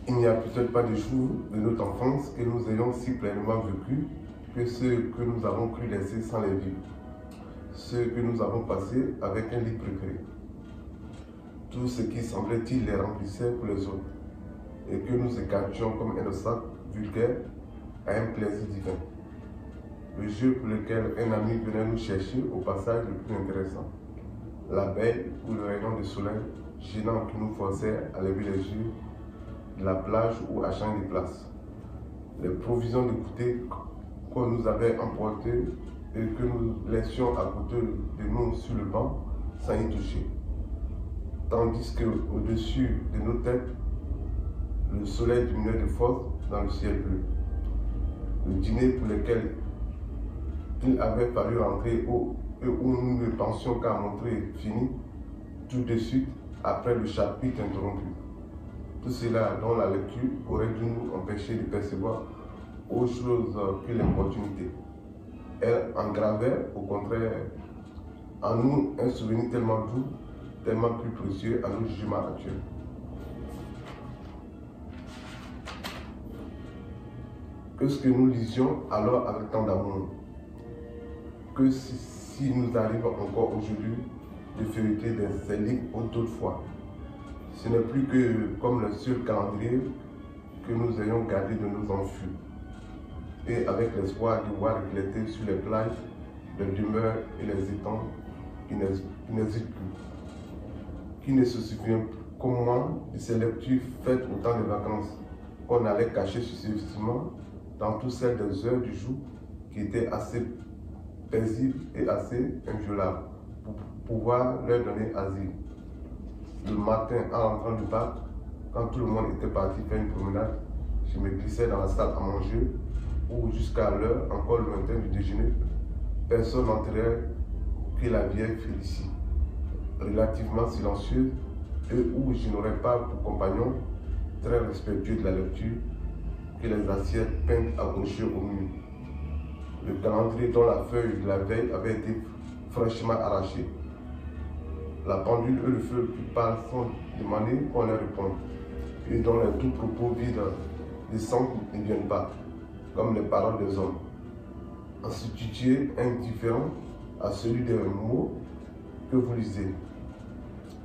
Il n'y a peut-être pas de jour de notre enfance que nous ayons si pleinement vécu que ceux que nous avons cru laisser sans les vivre, ceux que nous avons passés avec un livre préféré. Tout ce qui semblait-il les remplissait pour les autres, et que nous écartions comme un obstacle vulgaire à un plaisir divin. Le jeu pour lequel un ami venait nous chercher au passage le plus intéressant. L'abeille ou le rayon de soleil gênant qui nous forçait à lever les yeux de la plage ou à changer de place. Les provisions de goûter qu'on nous avait emportées et que nous laissions à côté de nous sur le banc sans y toucher. Tandis qu'au-dessus de nos têtes, le soleil diminuait de force dans le ciel bleu. Le dîner pour lequel il avait fallu rentrer et où nous ne pensions qu'à montrer fini tout de suite après le chapitre interrompu. Tout cela dont la lecture aurait dû nous empêcher de percevoir autre chose que l'opportunité. Elle engravait au contraire en nous un souvenir tellement doux, tellement plus précieux à nos jugements actuels. Que ce que nous lisions alors avec tant d'amour, que si nous arrive encore aujourd'hui de feuilleter ces livres d'autrefois, ce n'est plus que comme le seul calendrier que nous ayons gardé de nos enfants, et avec l'espoir de voir éclater sur les plages, les demeures et les étangs qui n'hésitent plus, qui ne se souvient comment de ces lectures faites au temps des vacances, qu'on allait cacher successivement dans toutes celles des heures du jour qui étaient assez paisibles et assez inviolables pour pouvoir leur donner asile. Le matin, en rentrant du bac, quand tout le monde était parti faire une promenade, je me glissais dans la salle à manger où, jusqu'à l'heure encore lointaine du déjeuner, personne n'entrait que la vieille Félicie, relativement silencieuse, et où je n'aurais pas pour compagnon, très respectueux de la lecture, que les assiettes peintes accrochées au mur. Le calendrier dont la feuille de la veille avait été fraîchement arrachée. La pendule et le feu qui parlent sont demandés qu'on leur réponde, et dont les doux propos vides de sang ne viennent pas, comme les paroles des hommes. Institué indifférent à celui des mots que vous lisez.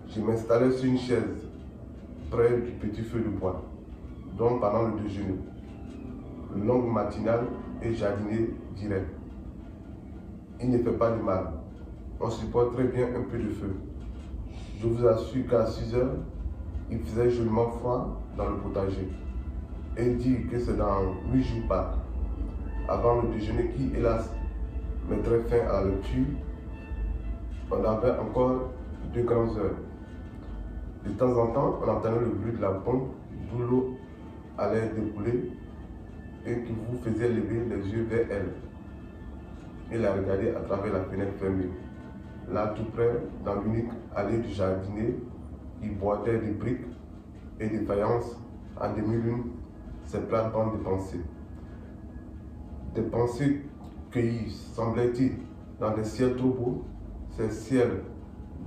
Je m'installais sur une chaise près du petit feu de bois, dont pendant le déjeuner, longue matinale et jardinier direct. Il ne fait pas de mal, on supporte très bien un peu de feu. Je vous assure qu'à 6 heures, il faisait joliment froid dans le potager. Et dire que c'est dans 8 jours Pâques, avant le déjeuner qui, hélas, mettrait fin à la lecture, on avait encore 2 grandes heures. De temps en temps, on entendait le bruit de la pompe d'où l'eau allait découler et qui vous faisait lever les yeux vers elle et la regarder à travers la fenêtre fermée. Là, tout près, dans l'unique allée du jardinier, il boitait des briques et des faïences en demi-lune, ses plates-bandes de pensées. Des pensées cueillies, semblait-il, dans des ciels trop beaux, ces ciels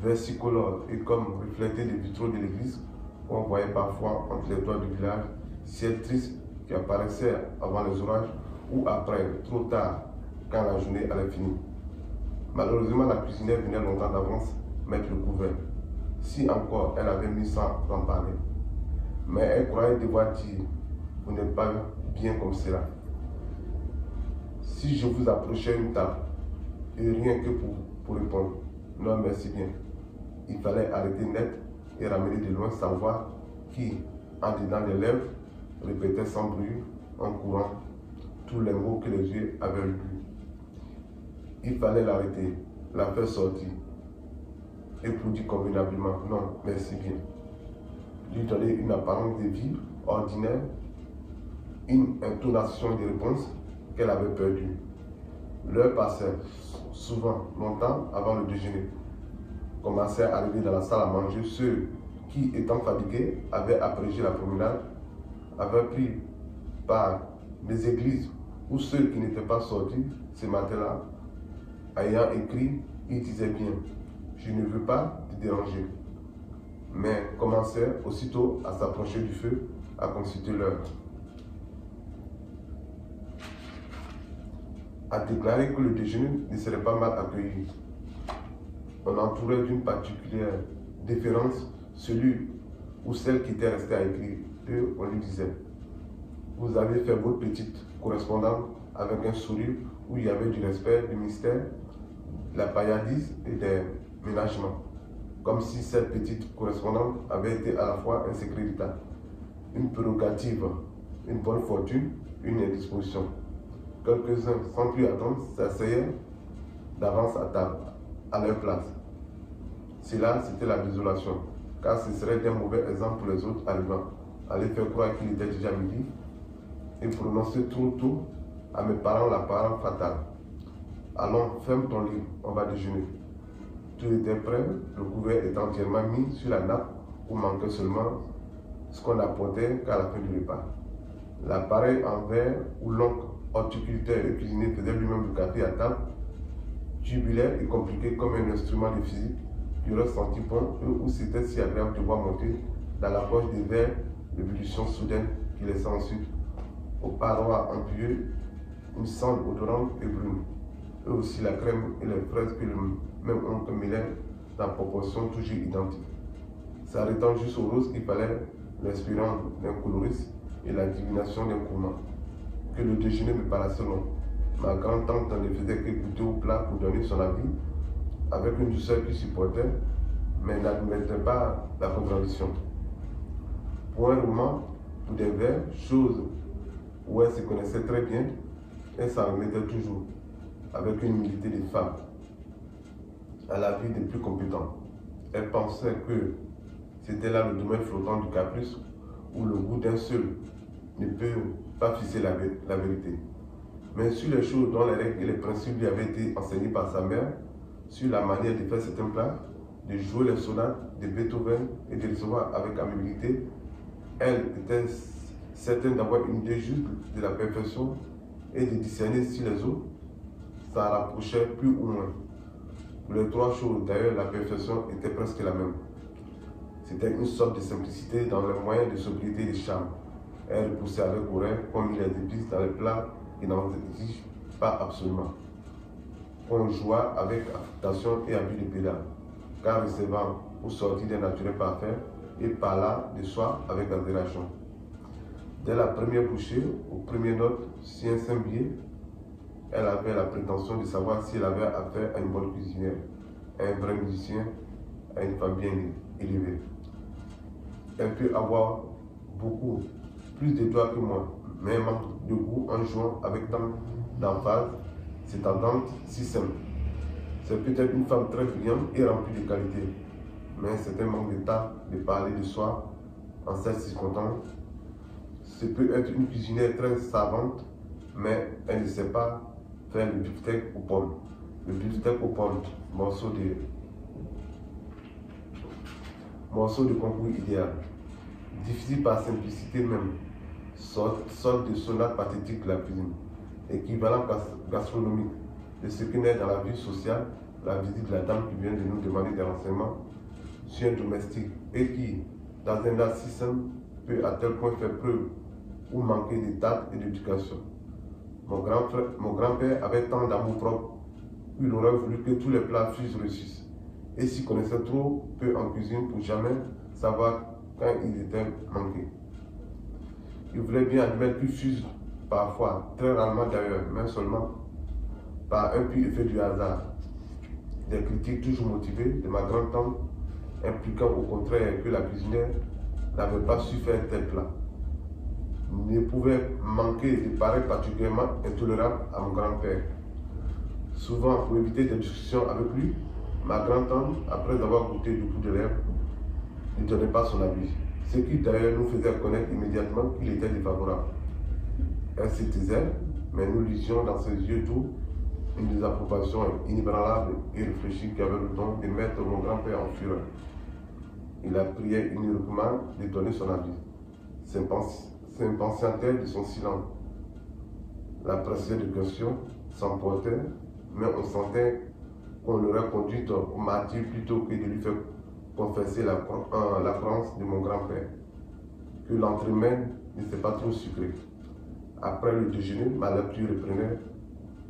versicolores et comme reflétés des vitraux de l'église qu'on voyait parfois entre les toits du village, ciels tristes qui apparaissaient avant les orages ou après, trop tard, quand la journée allait finir. Malheureusement, la cuisinière venait longtemps d'avance mettre le couvert, si encore elle avait mis sans en parler. Mais elle croyait devoir dire, vous n'êtes pas bien comme cela. Si je vous approchais une table, et rien que pour répondre, non merci bien, il fallait arrêter net et ramener de loin sa voix qui, en dedans des lèvres, répétait sans bruit, en courant, tous les mots que les yeux avaient lus. Il fallait l'arrêter, la faire sortir, et pour dire convenablement, non, merci bien. Lui donner une apparence de vie ordinaire, une intonation de réponse qu'elle avait perdue. L'heure passait, souvent, longtemps avant le déjeuner. Commençaient à arriver dans la salle à manger ceux qui, étant fatigués, avaient abrégé la promenade, avaient pris par les églises ou ceux qui n'étaient pas sortis ce matin-là, ayant écrit, ils disaient bien, je ne veux pas te déranger, mais commençaient aussitôt à s'approcher du feu à consulter l'heure. A déclaré que le déjeuner ne serait pas mal accueilli. On entourait d'une particulière déférence celui ou celle qui était resté à écrire. Et on lui disait: vous avez fait votre petite correspondance avec un sourire où il y avait du respect, du mystère, la paillardise et des ménagements. Comme si cette petite correspondance avait été à la fois un secret d'État, une prérogative, une bonne fortune, une indisposition. Quelques-uns, sans plus attendre, s'asseyaient d'avance à table, à leur place. Cela, c'était la désolation, car ce serait d'un mauvais exemple pour les autres arrivants. Aller faire croire qu'il était déjà midi et prononcer trop tôt à mes parents la parole fatale. Allons, ferme ton livre, on va déjeuner. Tout était prêt, le couvert était entièrement mis sur la nappe où manquait seulement ce qu'on apportait qu'à la fin du repas. L'appareil en verre où l'oncle horticulteur et cuisinier faisait lui-même le café à table, tubulaire et compliqué comme un instrument de physique, qui aurait senti bon où c'était si agréable de voir monter dans la poche des verres l'ébullition soudaine qui laissait ensuite aux parois embuées une cendre odorante et brune. Eux aussi la crème et les fraises que le même oncle mêlait dans proportions toujours identiques. S'arrêtant juste au rose qu'il fallait l'inspirant d'un coloriste et la divination d'un gourmand. Que le déjeuner me paraissait long. Ma grand-tante ne faisait que goûter au plat pour donner son avis, avec une douceur qui supportait, mais n'admettait pas la contradiction. Pour un roman, pour des vers, chose où elle se connaissait très bien, elle s'en remettait toujours, avec une humilité de femme, à la vie des plus compétents. Elle pensait que c'était là le domaine flottant du caprice, où le goût d'un seul ne peut pas fixer la vérité. Mais sur les choses dont les règles et les principes lui avaient été enseignés par sa mère, sur la manière de faire certains plats, de jouer les sonates de Beethoven et de recevoir avec amabilité, elle était certaine d'avoir une idée juste de la perfection et de discerner si les autres s'en rapprochaient plus ou moins. Pour les trois choses, d'ailleurs, la perfection était presque la même. C'était une sorte de simplicité dans les moyens de sobriété et de charme. Elle repoussait avec horreur qu'on mit les épices dans les plats qui n'en exigent pas absolument. On joua avec affectation et abus de pédale, car recevant ou sorti d'un naturel parfait, et parla de soi avec admiration. Dès la première bouchée, aux premières notes, si un saint billet, elle avait la prétention de savoir si elle avait affaire à une bonne cuisinière, à un vrai musicien, à une femme bien élevée. Elle peut avoir beaucoup plus de doigts que moi, mais elle manque de goût en jouant avec tant d'emphase, cette tendance si simple. C'est peut-être une femme très brillante et remplie de qualités, mais c'est un manque d'état de parler de soi en cette circonstance. Ce peut être une cuisinière très savante, mais elle ne sait pas faire le beefsteak aux pommes. Le beefsteak aux pommes, morceau de concours idéal. Difficile par simplicité même, sorte de sonate pathétique de la cuisine, équivalent gastronomique de ce qui naît dans la vie sociale, la visite de la dame qui vient de nous demander des renseignements sur un domestique et qui, dans un art si simple, peut à tel point faire preuve ou manquer de tact et d'éducation. Mon grand-père avait tant d'amour propre qu'il aurait voulu que tous les plats fussent réussis et s'y connaissait trop peu en cuisine pour jamais savoir quand ils étaient manqués. Il voulait bien admettre qu'ils fussent parfois, très rarement d'ailleurs, mais seulement par un pur effet du hasard. Des critiques toujours motivées de ma grand-tante, impliquant au contraire que la cuisinière n'avait pas su faire tel plat, ne pouvait manquer de paraître particulièrement intolérable à mon grand-père. Souvent, pour éviter des discussions avec lui, ma grand-tante, après avoir goûté du bout de lèvres, ne donnait pas son avis, ce qui d'ailleurs nous faisait connaître immédiatement qu'il était défavorable. Elle se taisait, mais nous lisions dans ses yeux doux une désapprobation inébranlable et réfléchie qui avait le don de mettre mon grand-père en fureur. Il la priait uniquement de donner son avis. S'impatientait de son silence. La pressait de questions, s'emportait, mais on sentait qu'on l'aurait conduite au martyre plutôt que de lui faire confesser la croyance de mon grand-père. Que l'entremain n'était pas trop sucré. Après le déjeuner, ma lecture reprenait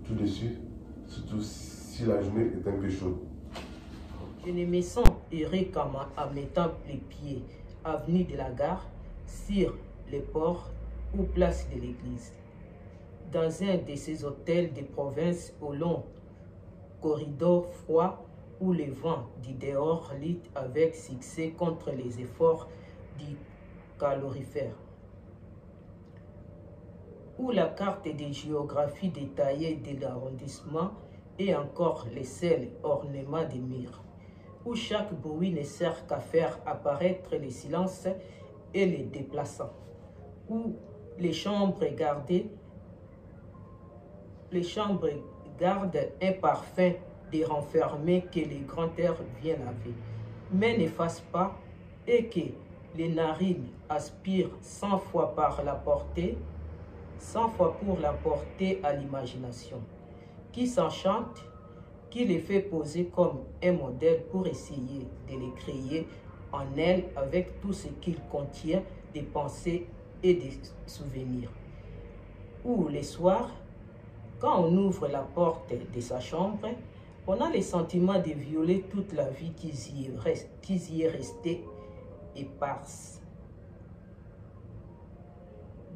tout de suite, surtout si la journée est un peu chaude. Je ne me sens heureux qu'en mettant les pieds avenue de la Gare, sur les ports ou place de l'église. Dans un de ces hôtels de province au long corridor froid où le vent du dehors lutte avec succès contre les efforts du calorifère. Où la carte de géographie détaillée de l'arrondissement est encore les seuls ornements des murs, où chaque bruit ne sert qu'à faire apparaître les silences et les déplaçants, où les chambres gardent un parfum de renfermé que les grands airs viennent laver, mais n'effacent pas, et que les narines aspirent 100 fois par la portée, 100 fois pour la porter à l'imagination, qui s'enchante, qui les fait poser comme un modèle pour essayer de les créer en elle avec tout ce qu'il contient des pensées et des souvenirs. Ou les soirs, quand on ouvre la porte de sa chambre, on a le sentiment de violer toute la vie qui y est restée éparse.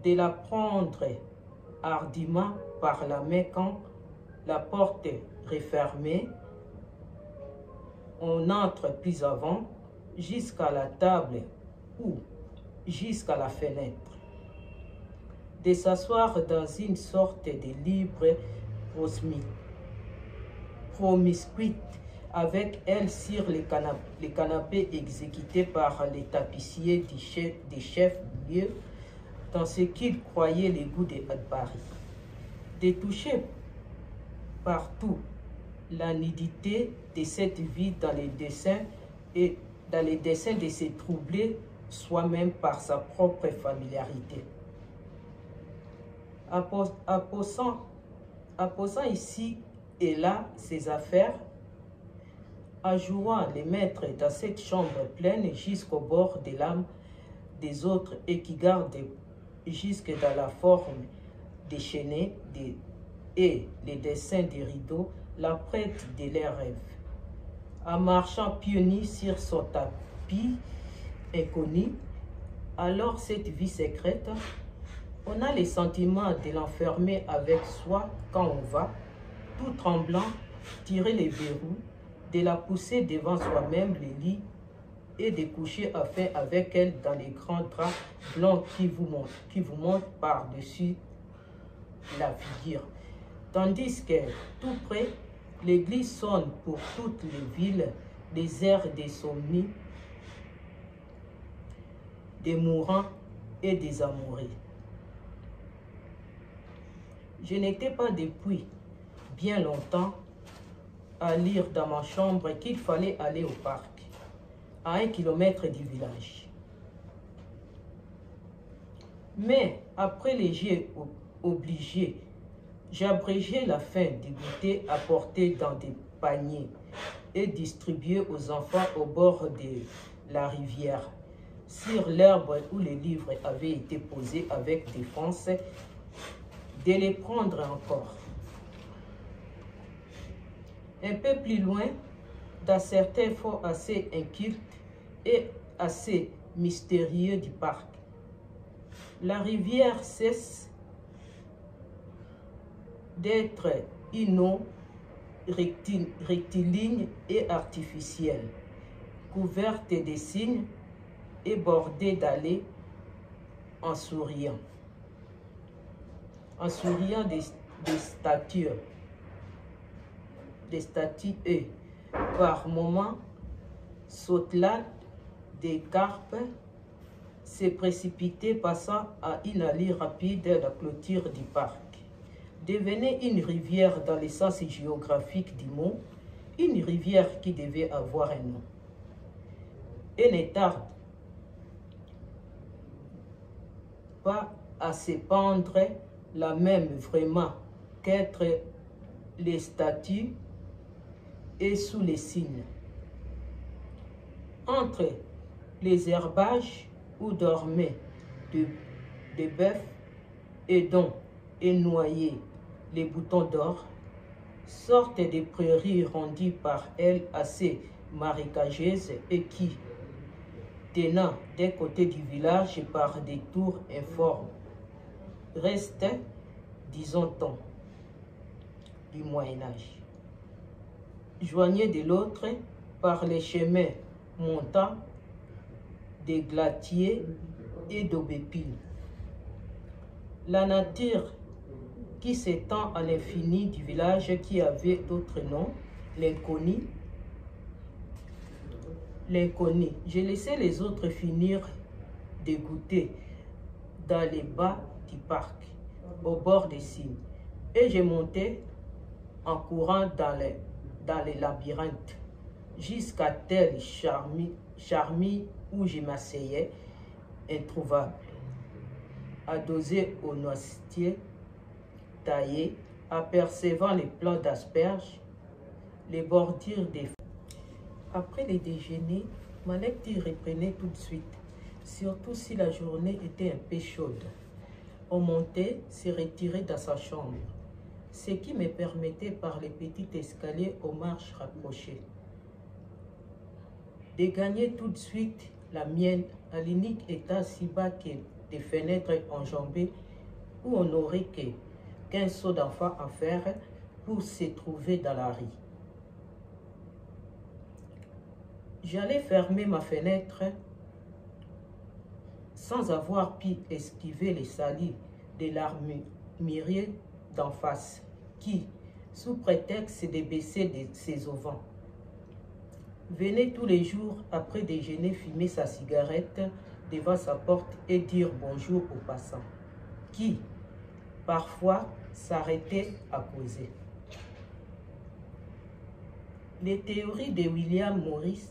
De la prendre hardiment par la main quand la porte est refermée, on entre plus avant jusqu'à la table ou jusqu'à la fenêtre. De s'asseoir dans une sorte de libre promiscuité avec elle sur les canapés exécutés par les tapissiers des chefs du lieu dans ce qu'ils croyaient les goûts de Paris. De toucher partout la nudité de cette vie dans les dessins et dans les dessins de se troubler soi-même par sa propre familiarité. Apposant ici et là ses affaires, ajouant les mettre dans cette chambre pleine jusqu'au bord de l'âme des autres et qui garde jusque dans la forme déchaînée et les dessins des rideaux, la prête de leurs rêves. En marchant pieds nus sur son tapis inconnu, alors cette vie secrète, on a le sentiment de l'enfermer avec soi quand on va, tout tremblant, tirer les verrous, de la pousser devant soi-même le lit et de coucher enfin avec elle dans les grands draps blancs qui vous montent par-dessus la figure. Tandis que, tout près, l'église sonne pour toutes les villes des airs d'insomnie, des mourants et des amoureux. Je n'étais pas depuis bien longtemps à lire dans ma chambre qu'il fallait aller au parc, à 1 kilomètre du village. Mais après les jeux obligés, j'ai abrégé la faim du goûter apporté dans des paniers et distribué aux enfants au bord de la rivière, sur l'herbe où les livres avaient été posés avec défense, de les prendre encore. Un peu plus loin, dans certains forts assez incultes et assez mystérieux du parc, la rivière cesse d'être une eau rectiligne et artificielle, couverte de signes et bordée d'allées en souriant des statues et, par moments, sautelades des carpes se précipitaient passant à une allure rapide de la clôture du parc. Devenait une rivière dans le sens géographique du mot, une rivière qui devait avoir un nom. Et ne tarde pas à s'épandre la même vraiment qu'être les statues et sous les signes. Entre les herbages où dormaient de bœuf et dont est noyé les boutons d'or, sorte de prairies rendues par elle assez marécageuses et qui, tenant des côtés du village par des tours informes, reste, disons-on, du Moyen-Âge. Joignés de l'autre par les chemins montants des glaciers et d'aubépines. La nature qui s'étend à l'infini du village qui avait d'autres noms, l'inconnu. L'inconnu. J'ai laissé les autres finir de goûter dans les bas du parc, au bord des cygnes, et je montais en courant dans les labyrinthes, jusqu'à tel charmille où je m'asseyais, introuvable, adossé au noisetier taillé, apercevant les plants d'asperges, les bordures des... Après le déjeuner, ma lecture reprenait tout de suite, surtout si la journée était un peu chaude. On montait, se retirait dans sa chambre, ce qui me permettait par les petits escaliers aux marches rapprochées de gagner tout de suite la mienne à l'unique état si bas que des fenêtres enjambées où on n'aurait qu'un saut d'enfant à faire pour se trouver dans la rue. J'allais fermer ma fenêtre sans avoir pu esquiver les salis de l'armurier d'en face qui, sous prétexte de baisser ses auvents, venait tous les jours après déjeuner fumer sa cigarette devant sa porte et dire bonjour aux passants, qui, parfois, s'arrêtaient à causer. Les théories de William Morris,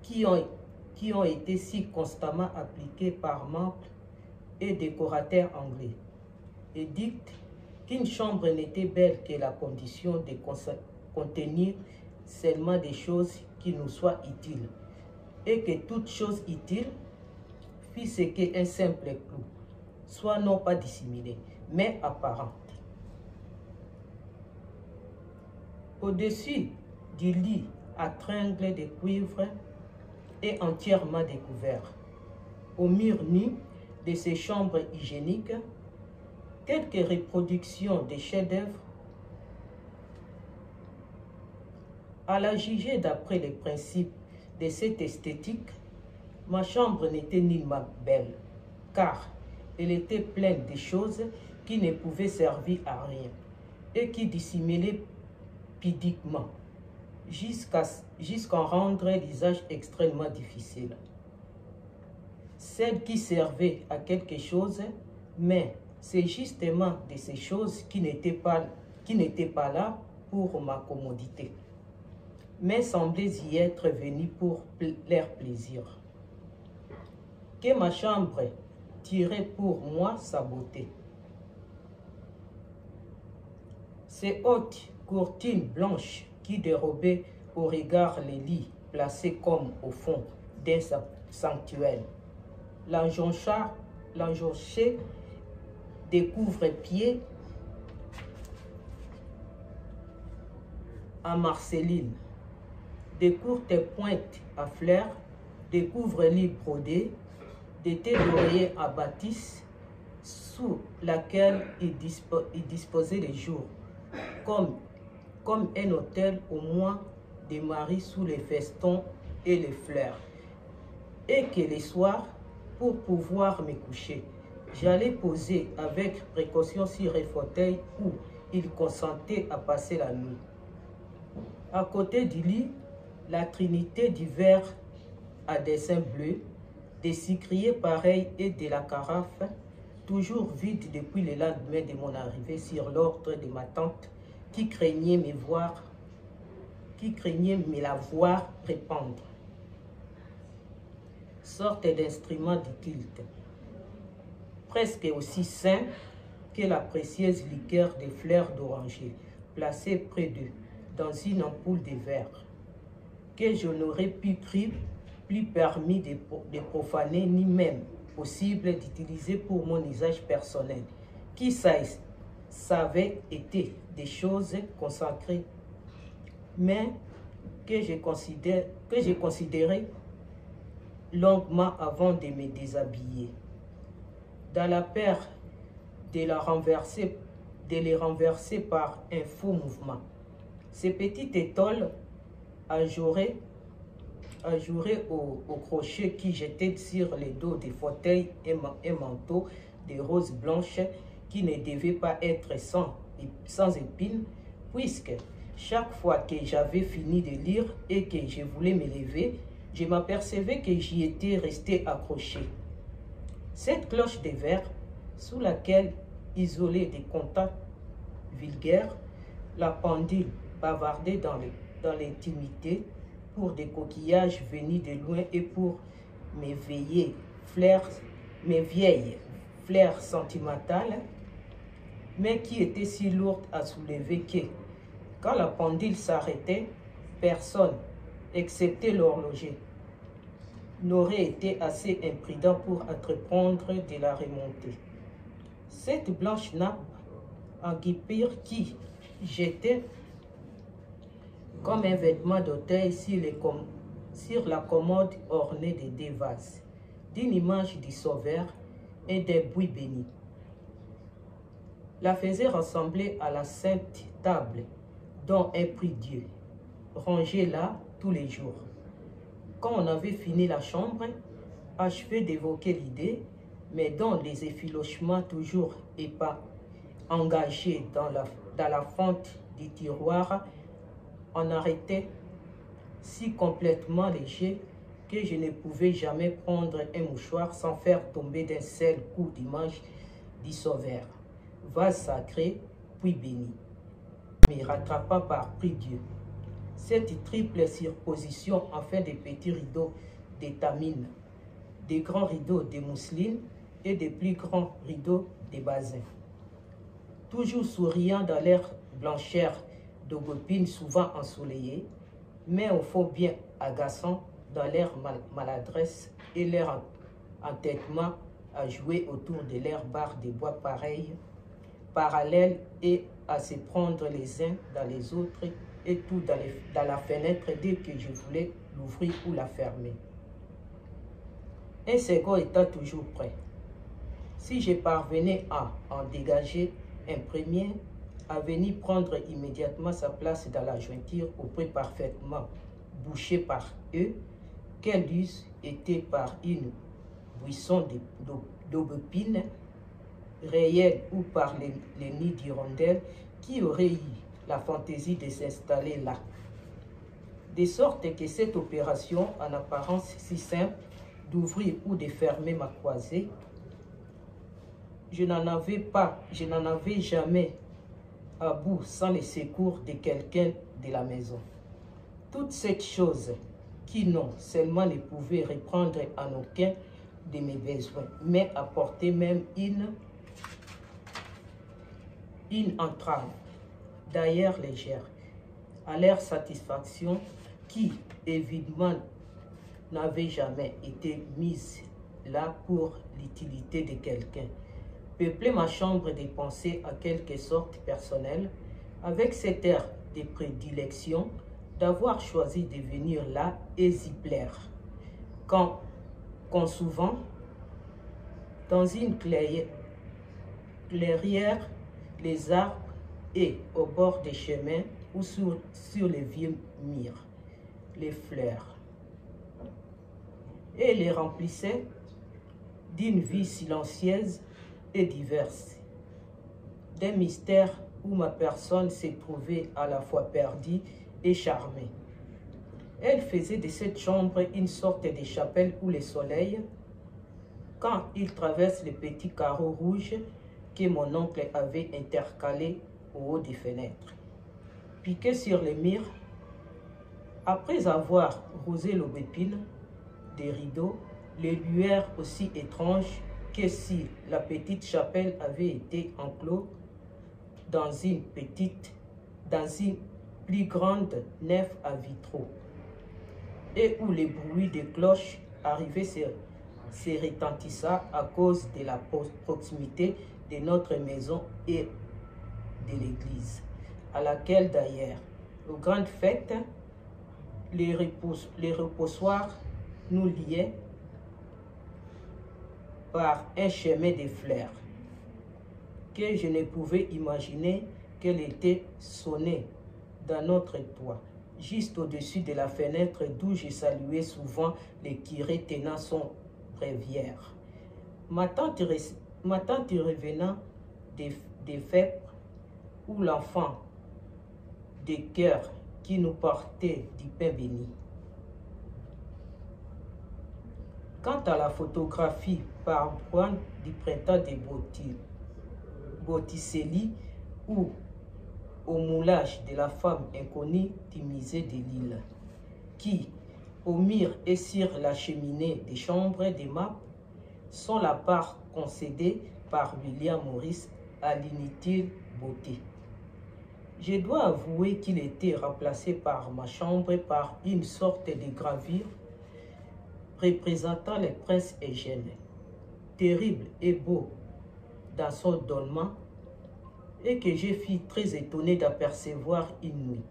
qui ont été si constamment appliquées par Manque et décorateurs anglais, et dictent qu'une chambre n'était belle que la condition de contenir seulement des choses qui nous soient utiles, et que toute chose utile, fût ce qu'un simple clou, soit non pas dissimulée, mais apparente. Au-dessus du lit à tringles de cuivre et entièrement découvert, au mur nu de ces chambres hygiéniques, quelques reproductions des chefs-d'œuvre. À la juger d'après les principes de cette esthétique, ma chambre n'était nullement belle, car elle était pleine de choses qui ne pouvaient servir à rien et qui dissimulaient pudiquement, jusqu'à en rendre l'usage extrêmement difficile. Celles qui servaient à quelque chose, mais c'est justement de ces choses qui n'étaient pas là pour ma commodité, mais semblaient y être venues pour leur plaisir. Que ma chambre tirait pour moi sa beauté. Ces hautes courtines blanches qui dérobaient au regard les lits placés comme au fond d'un sanctuaire. L'enjonché des couvre-pieds à Marceline, des courtes pointes à fleurs, des couvre-lits brodés, des têtes d'oreiller à bâtisse sous laquelle il disposait les jours, comme un hôtel au moins des maris sous les festons et les fleurs, et que les soirs, pour pouvoir me coucher, j'allais poser avec précaution sur un fauteuil où il consentait à passer la nuit. À côté du lit, la trinité du verre à dessin bleu, des sucriers pareils et de la carafe, toujours vide depuis le lendemain de mon arrivée sur l'ordre de ma tante, qui craignait me la voir répandre. Sorte d'instrument de culte, presque aussi sain que la précieuse liqueur des fleurs d'oranger, placée près d'eux, dans une ampoule de verre, que je n'aurais plus permis de profaner, ni même possible d'utiliser pour mon usage personnel, qui ça avait été des choses consacrées, mais que j'ai considéré longuement avant de me déshabiller. Dans la peur de les renverser par un faux mouvement. Ces petites étoiles ajourées au crochet qui jetaient sur les dos des fauteuils un manteau de roses blanches qui ne devait pas être sans épines, puisque chaque fois que j'avais fini de lire et que je voulais me lever, je m'apercevais que j'y étais resté accroché. Cette cloche de verre, sous laquelle, isolée des contacts vulgaires, la pendule bavardait dans l'intimité pour des coquillages venus de loin et pour mes vieilles fleurs sentimentales, mais qui étaient si lourdes à soulever que, quand la pendule s'arrêtait, personne, excepté l'horloger, n'aurait été assez imprudent pour entreprendre de la remonter. Cette blanche nappe en guipure qui jetait comme un vêtement d'auteuil sur la commode ornée de deux vases, d'une image du Sauveur et des buis bénis, la faisait ressembler à la sainte table dont est pris Dieu, rangée là tous les jours. Quand on avait fini la chambre, achevé d'évoquer l'idée, mais dont les effilochements toujours pas engagés dans la fente du tiroir en arrêtaient si complètement léger que je ne pouvais jamais prendre un mouchoir sans faire tomber d'un seul coup d'image du Sauveur, vase sacré puis béni, me rattrapant par prix Dieu. Cette triple surposition en fait des petits rideaux d'étamine, des grands rideaux de mousseline et des plus grands rideaux de basin. Toujours souriant dans l'air blancheur d'aubépine souvent ensoleillée, mais au fond bien agaçant dans l'air maladresse et l'air entêtement à jouer autour de l'air barre de bois parallèles et à se prendre les uns dans les autres et tout dans la fenêtre dès que je voulais l'ouvrir ou la fermer. Un second étant toujours prêt. Si je parvenais à en dégager un premier, à venir prendre immédiatement sa place dans la jointure au point parfaitement bouché par eux, quelle use était par une buisson d'aubépine réelle ou par les nids d'hirondelles qui auraient eu la fantaisie de s'installer là. De sorte que cette opération, en apparence si simple, d'ouvrir ou de fermer ma croisée, je n'en avais jamais à bout sans le secours de quelqu'un de la maison. Toutes ces choses qui non seulement ne pouvaient reprendre en aucun de mes besoins, mais apporter même une entrave, d'ailleurs légère, à leur satisfaction qui, évidemment, n'avait jamais été mise là pour l'utilité de quelqu'un. Peupler ma chambre de pensées à quelque sorte personnelle, avec cet air de prédilection d'avoir choisi de venir là et y plaire. Quand souvent, dans une clairière, les arbres et au bord des chemins ou sur les vieux murs, les fleurs, et les remplissait d'une vie silencieuse et diverse, d'un mystère où ma personne s'est trouvée à la fois perdue et charmée. Elle faisait de cette chambre une sorte de chapelle où le soleil, quand il traverse les petits carreaux rouges que mon oncle avait intercalés au haut des fenêtres, piqués sur les murs, après avoir rosé l'aubépine des rideaux, les lueurs aussi étranges que si la petite chapelle avait été enclose dans une plus grande nef à vitraux, et où les bruits des cloches arrivaient se retentissa à cause de la proximité de notre maison et de l'église, à laquelle d'ailleurs, aux grandes fêtes, les reposoirs nous liaient par un chemin de fleurs que je ne pouvais imaginer qu'elle était sonnée dans notre toit, juste au-dessus de la fenêtre d'où je saluais souvent le curé tenant son bréviaire. Ma tante revenant des fêtes ou l'enfant de cœur qui nous portait du pain béni. Quant à la photographie par Brun du printemps de Botticelli ou au moulage de la femme inconnue du musée de Lille, qui, au mur et sur la cheminée des chambres des maps, sont la part concédée par William Morris à l'inutile beauté. Je dois avouer qu'il était remplacé par ma chambre par une sorte de gravure représentant le prince Eugène, terrible et beau dans son donnement, et que je fus très étonné d'apercevoir une nuit,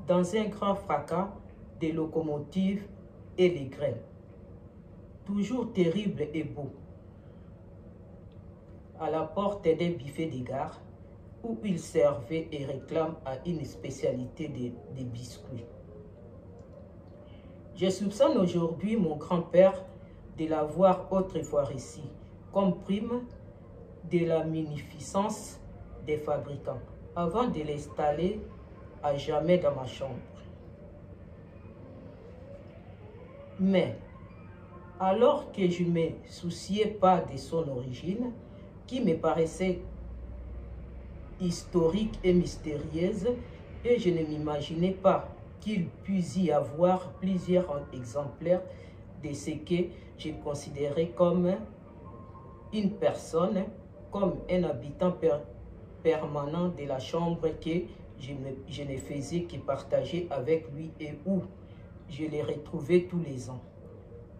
dans un grand fracas des locomotives et les grêles. Toujours terrible et beau, à la porte des buffets de gare, où il servait et réclame à une spécialité des biscuits. Je soupçonne aujourd'hui mon grand-père de l'avoir autrefois ici, comme prime de la munificence des fabricants, avant de l'installer à jamais dans ma chambre. Mais, alors que je ne me souciais pas de son origine, qui me paraissait historique et mystérieuse, et je ne m'imaginais pas qu'il puisse y avoir plusieurs exemplaires de ce que je considérais comme une personne, comme un habitant permanent de la chambre que je ne faisais que partager avec lui et où je les retrouvais tous les ans,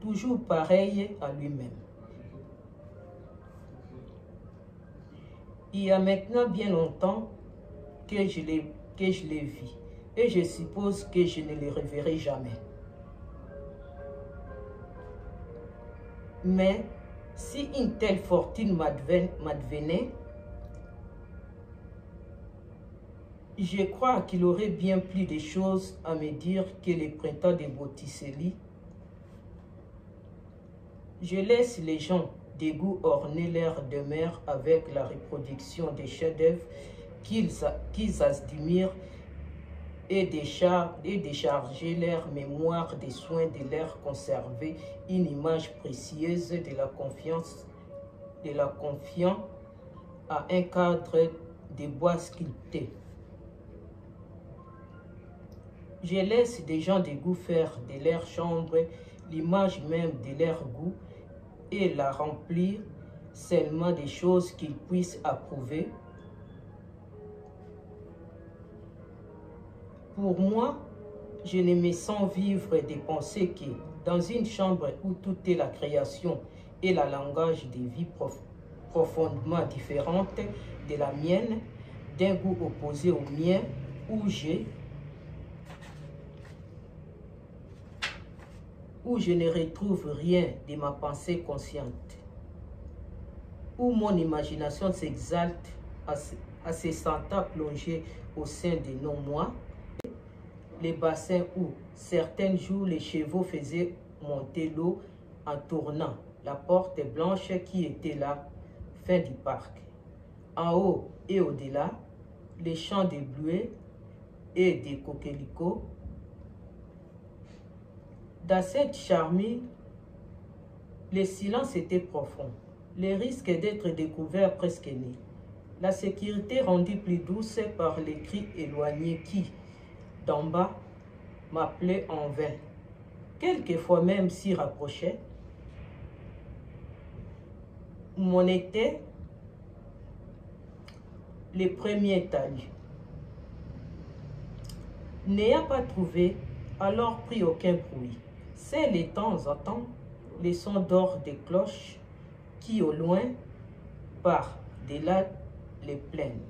toujours pareil à lui-même. Il y a maintenant bien longtemps que je l'ai vu, et je suppose que je ne le reverrai jamais. Mais si une telle fortune m'advenait, je crois qu'il aurait bien plus de choses à me dire que les printemps de Botticelli. Je laisse les gens des goûts orner leur demeure avec la reproduction des chefs-d'œuvre qu'ils admirent et décharger leur mémoire des soins de leur conserver une image précieuse de la confiant à un cadre de bois sculpté. Je laisse des gens de goût faire de leur chambre l'image même de leur goût et la remplir seulement des choses qu'ils puissent approuver. Pour moi, je ne me sens vivre de penser que dans une chambre où tout est la création et le langage de vie profondément différentes de la mienne, d'un goût opposé au mien, où je ne retrouve rien de ma pensée consciente, où mon imagination s'exalte à se sentant plongée au sein de non-moi, les bassins où, certains jours, les chevaux faisaient monter l'eau en tournant la porte blanche qui était la fin du parc. En haut et au-delà, les champs de bleuets et des coquelicots. Dans cette charmille, le silence était profond, le risque d'être découvert presque né. La sécurité rendue plus douce par les cris éloignés qui, d'en bas, m'appelaient en vain, quelquefois même s'y rapprochaient. M'en était le premier talus. N'ayant pas trouvé, alors pris aucun bruit. C'est de temps en temps les sons d'or des cloches qui, au loin, par-delà les plaines,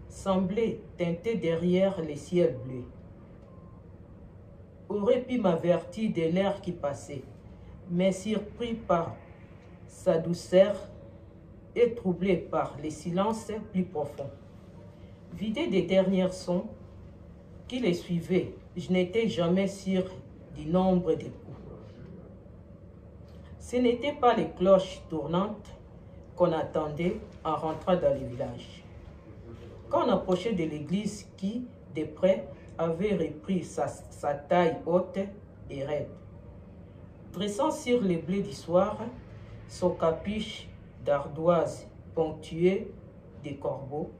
semblaient teinter derrière les ciels bleus, aurait pu m'avertir de l'air qui passait, mais surpris par sa douceur et troublé par les silences plus profonds. Vidé des derniers sons qui les suivaient, je n'étais jamais sûr du nombre des coups. Ce n'étaient pas les cloches tournantes qu'on attendait en rentrant dans le village. Quand on approchait de l'église qui, de près, avait repris sa taille haute et raide, dressant sur les blés du soir son capuche d'ardoise ponctuée des corbeaux,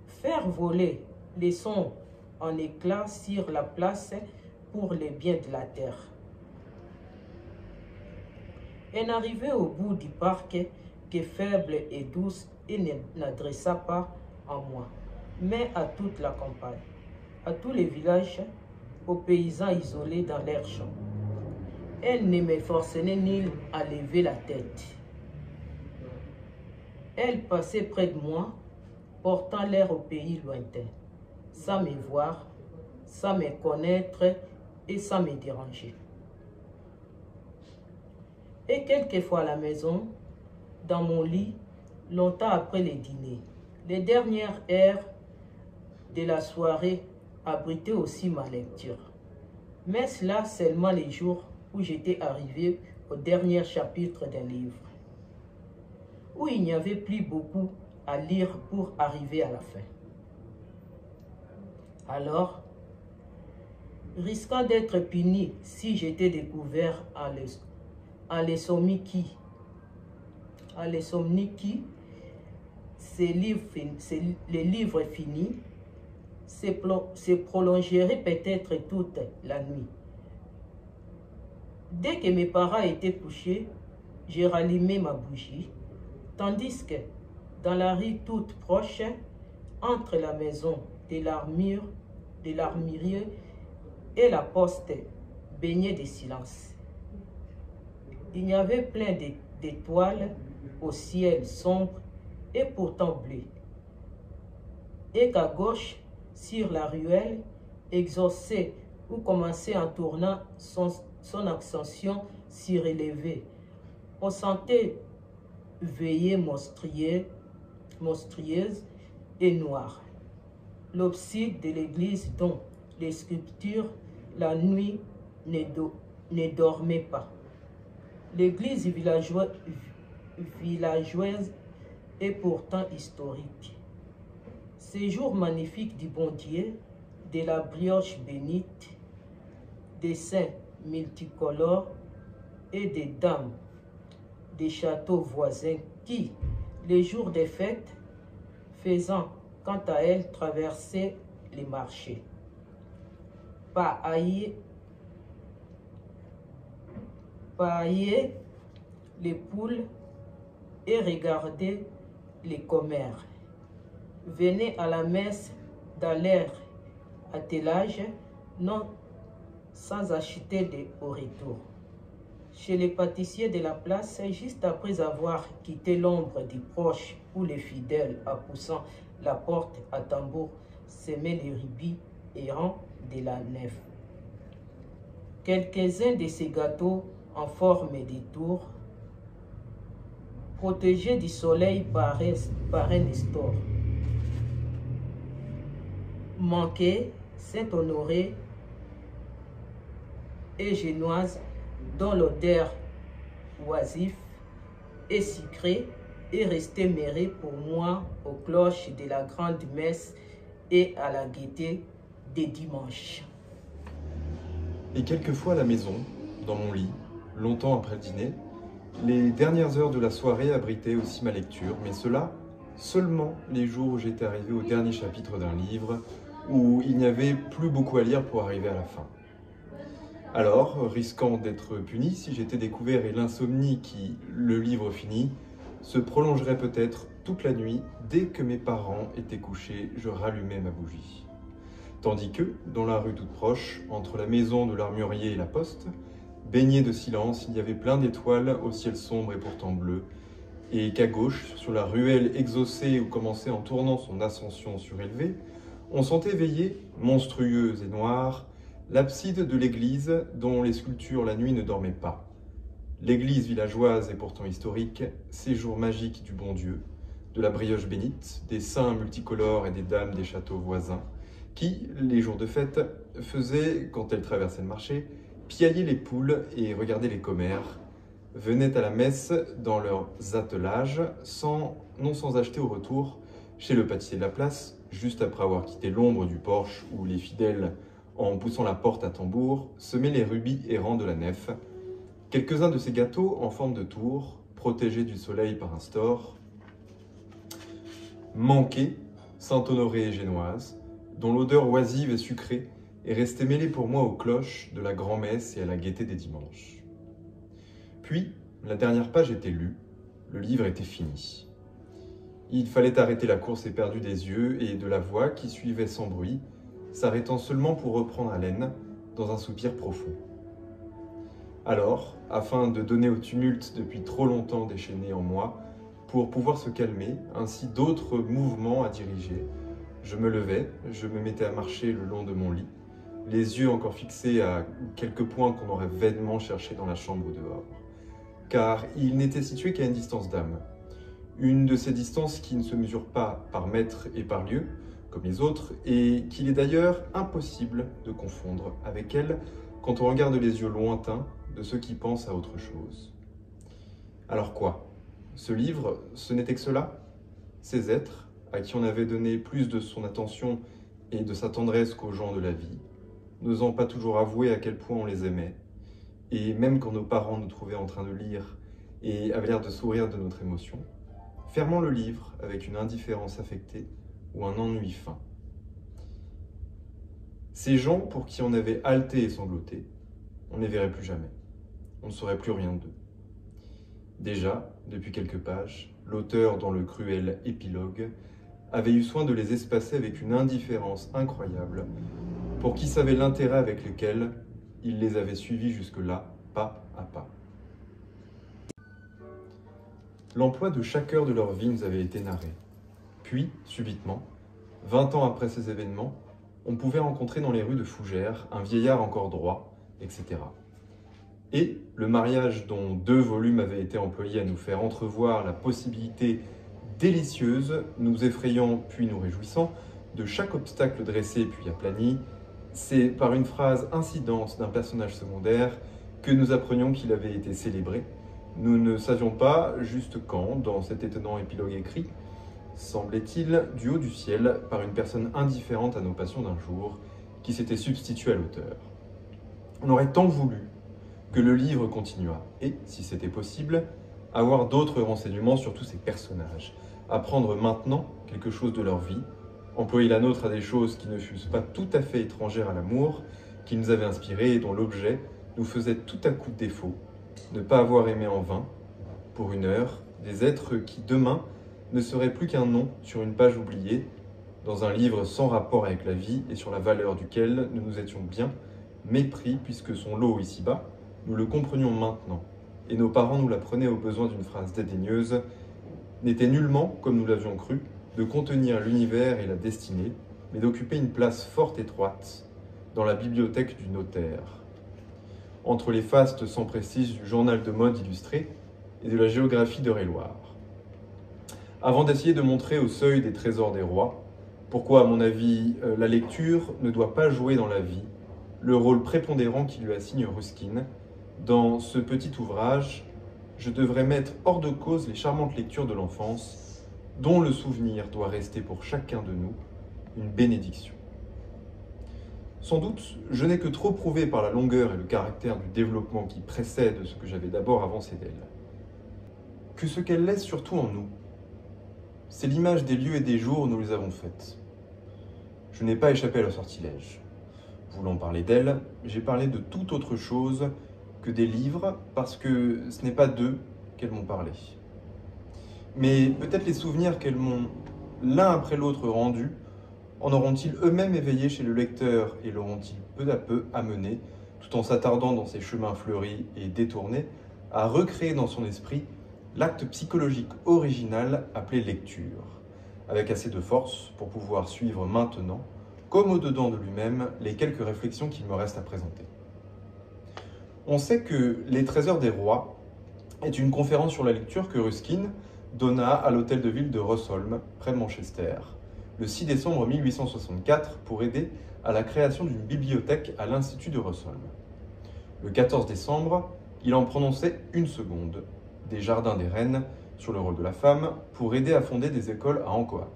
faire voler les sons en éclats sur la place pour les biens de la terre. Elle n'arrivait au bout du parc que faible et douce et n'adressa pas à moi, mais à toute la campagne, à tous les villages, aux paysans isolés dans leurs champs. Elle ne me forçait ni à lever la tête. Elle passait près de moi, portant l'air au pays lointain, sans me voir, sans me connaître et sans me déranger. Et quelquefois à la maison, dans mon lit, longtemps après le dîner, les dernières heures de la soirée abritaient aussi ma lecture. Mais cela seulement les jours où j'étais arrivé au dernier chapitre d'un livre, où il n'y avait plus beaucoup à lire pour arriver à la fin. Alors, risquant d'être puni si j'étais découvert à l'insomnie qui, les livres finis, se prolongerait peut-être toute la nuit. Dès que mes parents étaient couchés, j'ai rallumé ma bougie, tandis que dans la rue toute proche, entre la maison de l'armurier et la poste, baignée de silence. Il y avait plein d'étoiles au ciel sombre et pourtant bleu, et qu'à gauche, sur la ruelle, exaucait ou commençait en tournant son ascension surélevée, on sentait veiller monstrueuse et noire. L'abside de l'église dont les sculptures, la nuit, ne dormaient pas. L'église villageoise est pourtant historique. Ces jours magnifiques du bon Dieu, de la brioche bénite, des saints multicolores et des dames des châteaux voisins qui, les jours des fêtes, faisant quant à elles traverser les marchés, paillaient les poules et regardaient les commères, venaient à la messe dans leur attelage, non sans acheter au retour. Chez les pâtissiers de la place, juste après avoir quitté l'ombre du proche où les fidèles, en poussant la porte à tambour, semaient les rubis errants de la nef. Quelques-uns de ces gâteaux en forme de tour, protégés du soleil par un store, manquaient Saint-Honoré et Génoise, dont l'odeur oisive et sucrée est restée mêlée pour moi aux cloches de la grande messe et à la gaieté des dimanches. Et quelquefois à la maison, dans mon lit, longtemps après le dîner, les dernières heures de la soirée abritaient aussi ma lecture, mais cela seulement les jours où j'étais arrivé au dernier chapitre d'un livre, où il n'y avait plus beaucoup à lire pour arriver à la fin. Alors, risquant d'être puni si j'étais découvert et l'insomnie qui, le livre fini, se prolongerait peut-être toute la nuit, dès que mes parents étaient couchés, je rallumais ma bougie. Tandis que, dans la rue toute proche, entre la maison de l'armurier et la poste, baigné de silence, il y avait plein d'étoiles au ciel sombre et pourtant bleu, et qu'à gauche, sur la ruelle exaucée où commençait en tournant son ascension surélevée, on sentait veiller, monstrueuse et noire, l'abside de l'église dont les sculptures la nuit ne dormaient pas. L'église villageoise et pourtant historique, séjour magique du bon Dieu, de la brioche bénite, des saints multicolores et des dames des châteaux voisins, qui, les jours de fête, faisaient, quand elles traversaient le marché, piailler les poules et regarder les commères, venaient à la messe dans leurs attelages, non sans acheter au retour, chez le pâtissier de la place, juste après avoir quitté l'ombre du porche où les fidèles, en poussant la porte à tambour, semaient les rubis errants de la nef, quelques-uns de ces gâteaux en forme de tour, protégés du soleil par un store, manqués, Saint-Honoré et Génoise, dont l'odeur oisive et sucrée est restée mêlée pour moi aux cloches de la grand-messe et à la gaieté des dimanches. Puis, la dernière page était lue, le livre était fini. Il fallait arrêter la course éperdue des yeux et de la voix qui suivait sans bruit, s'arrêtant seulement pour reprendre haleine dans un soupir profond. Alors, afin de donner au tumulte depuis trop longtemps déchaîné en moi, pour pouvoir se calmer, ainsi d'autres mouvements à diriger, je me levais, je me mettais à marcher le long de mon lit, les yeux encore fixés à quelques points qu'on aurait vainement cherchés dans la chambre au dehors. Car il n'était situé qu'à une distance d'âme. Une de ces distances qui ne se mesure pas par mètre et par lieu, comme les autres, et qu'il est d'ailleurs impossible de confondre avec elle quand on regarde les yeux lointains de ceux qui pensent à autre chose. Alors quoi? Ce livre, ce n'était que cela? Ces êtres, à qui on avait donné plus de son attention et de sa tendresse qu'aux gens de la vie, n'osant pas toujours avouer à quel point on les aimait, et même quand nos parents nous trouvaient en train de lire et avaient l'air de sourire de notre émotion, fermant le livre avec une indifférence affectée ou un ennui fin. Ces gens pour qui on avait haleté et sangloté, on ne les verrait plus jamais. On ne saurait plus rien d'eux. Déjà, depuis quelques pages, l'auteur, dans le cruel épilogue, avait eu soin de les espacer avec une indifférence incroyable, pour qui savait l'intérêt avec lequel il les avait suivis jusque-là, pas à pas. L'emploi de chaque heure de leur vie nous avait été narré. Puis, subitement, 20 ans après ces événements, on pouvait rencontrer dans les rues de Fougères un vieillard encore droit, etc. Et le mariage dont 2 volumes avaient été employés à nous faire entrevoir la possibilité délicieuse, nous effrayant puis nous réjouissant, de chaque obstacle dressé puis aplani, c'est par une phrase incidente d'un personnage secondaire que nous apprenions qu'il avait été célébré. Nous ne savions pas juste quand, dans cet étonnant épilogue écrit, semblait-il, du haut du ciel, par une personne indifférente à nos passions d'un jour, qui s'était substituée à l'auteur. On aurait tant voulu que le livre continuât, et, si c'était possible, avoir d'autres renseignements sur tous ces personnages, apprendre maintenant quelque chose de leur vie, employer la nôtre à des choses qui ne fussent pas tout à fait étrangères à l'amour, qui nous avaient inspiré et dont l'objet nous faisait tout à coup défaut, ne pas avoir aimé en vain, pour une heure, des êtres qui, demain, ne seraient plus qu'un nom sur une page oubliée, dans un livre sans rapport avec la vie et sur la valeur duquel nous nous étions bien mépris puisque son lot ici-bas, nous le comprenions maintenant, et nos parents nous l'apprenaient au besoin d'une phrase dédaigneuse, n'était nullement, comme nous l'avions cru, de contenir l'univers et la destinée, mais d'occuper une place forte étroite dans la bibliothèque du notaire, entre les fastes sans prestige du journal de mode illustré et de la géographie d'Eure-et-Loir. Avant d'essayer de montrer au seuil des trésors des rois, pourquoi, à mon avis, la lecture ne doit pas jouer dans la vie le rôle prépondérant qui lui assigne Ruskin, dans ce petit ouvrage, je devrais mettre hors de cause les charmantes lectures de l'enfance, dont le souvenir doit rester pour chacun de nous une bénédiction. Sans doute, je n'ai que trop prouvé par la longueur et le caractère du développement qui précède ce que j'avais d'abord avancé d'elle, que ce qu'elle laisse surtout en nous, c'est l'image des lieux et des jours où nous les avons faites. Je n'ai pas échappé à leur sortilège. Voulant parler d'elle, j'ai parlé de toute autre chose que des livres, parce que ce n'est pas d'eux qu'elles m'ont parlé. Mais peut-être les souvenirs qu'elles m'ont l'un après l'autre rendus en auront-ils eux-mêmes éveillé chez le lecteur et l'auront-ils peu à peu amené tout en s'attardant dans ses chemins fleuris et détournés, à recréer dans son esprit l'acte psychologique original appelé lecture, avec assez de force pour pouvoir suivre maintenant, comme au-dedans de lui-même, les quelques réflexions qu'il me reste à présenter. On sait que Les Trésors des Rois est une conférence sur la lecture que Ruskin donna à l'hôtel de ville de Rossolm, près de Manchester, le 6 décembre 1864 pour aider à la création d'une bibliothèque à l'Institut de Rossolm. Le 14 décembre, il en prononçait une seconde, des Jardins des Reines, sur le rôle de la femme, pour aider à fonder des écoles à Ancoa.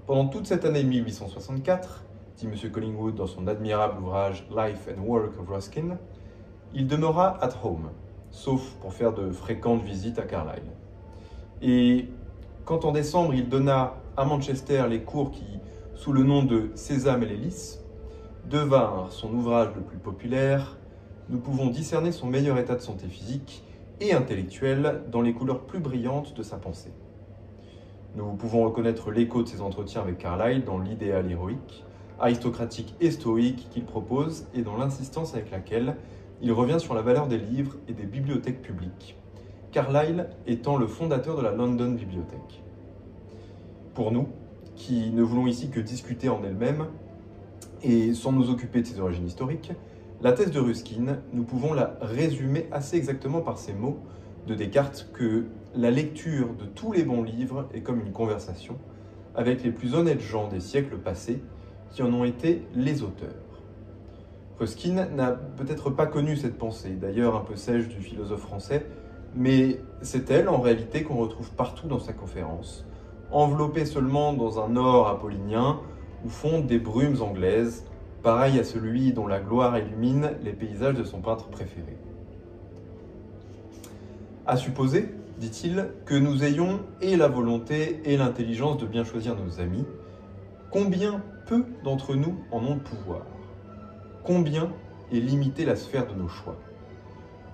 Pendant toute cette année 1864, dit M. Collingwood dans son admirable ouvrage Life and Work of Ruskin, il demeura at home, sauf pour faire de fréquentes visites à Carlisle. Et quand en décembre il donna à Manchester les cours qui, sous le nom de Sésame et les lys, devinrent son ouvrage le plus populaire, nous pouvons discerner son meilleur état de santé physique et intellectuelle dans les couleurs plus brillantes de sa pensée. Nous pouvons reconnaître l'écho de ses entretiens avec Carlyle dans l'idéal héroïque, aristocratique et stoïque qu'il propose et dans l'insistance avec laquelle il revient sur la valeur des livres et des bibliothèques publiques, Carlyle étant le fondateur de la London Bibliothèque. Pour nous, qui ne voulons ici que discuter en elle-même, et sans nous occuper de ses origines historiques, la thèse de Ruskin, nous pouvons la résumer assez exactement par ces mots de Descartes que la lecture de tous les bons livres est comme une conversation avec les plus honnêtes gens des siècles passés qui en ont été les auteurs. Ruskin n'a peut-être pas connu cette pensée, d'ailleurs un peu sèche du philosophe français, mais c'est elle en réalité qu'on retrouve partout dans sa conférence, enveloppée seulement dans un or apollinien où fondent des brumes anglaises, pareil à celui dont la gloire illumine les paysages de son peintre préféré. À supposer, dit-il, que nous ayons et la volonté et l'intelligence de bien choisir nos amis, combien peu d'entre nous en ont le pouvoir? Combien est limitée la sphère de nos choix?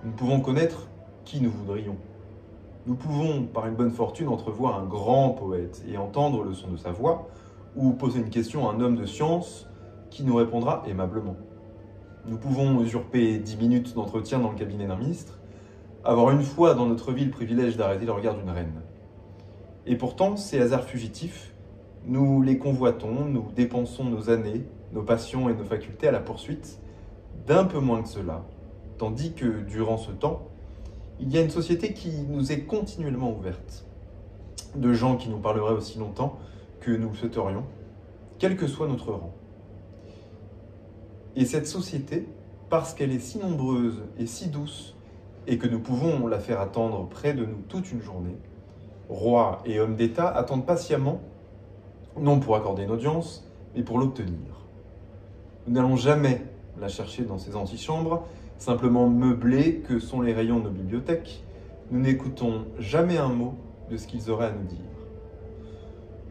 Nous pouvons connaître qui nous voudrions. Nous pouvons, par une bonne fortune, entrevoir un grand poète et entendre le son de sa voix, ou poser une question à un homme de science qui nous répondra aimablement. Nous pouvons usurper 10 minutes d'entretien dans le cabinet d'un ministre, avoir une fois dans notre vie le privilège d'arrêter le regard d'une reine. Et pourtant, ces hasards fugitifs, nous les convoitons, nous dépensons nos années, nos passions et nos facultés à la poursuite d'un peu moins que cela, tandis que, durant ce temps, il y a une société qui nous est continuellement ouverte, de gens qui nous parleraient aussi longtemps que nous le souhaiterions, quel que soit notre rang. Et cette société, parce qu'elle est si nombreuse et si douce, et que nous pouvons la faire attendre près de nous toute une journée, rois et hommes d'État attendent patiemment, non pour accorder une audience, mais pour l'obtenir. Nous n'allons jamais la chercher dans ces antichambres, simplement meublées que sont les rayons de nos bibliothèques. Nous n'écoutons jamais un mot de ce qu'ils auraient à nous dire.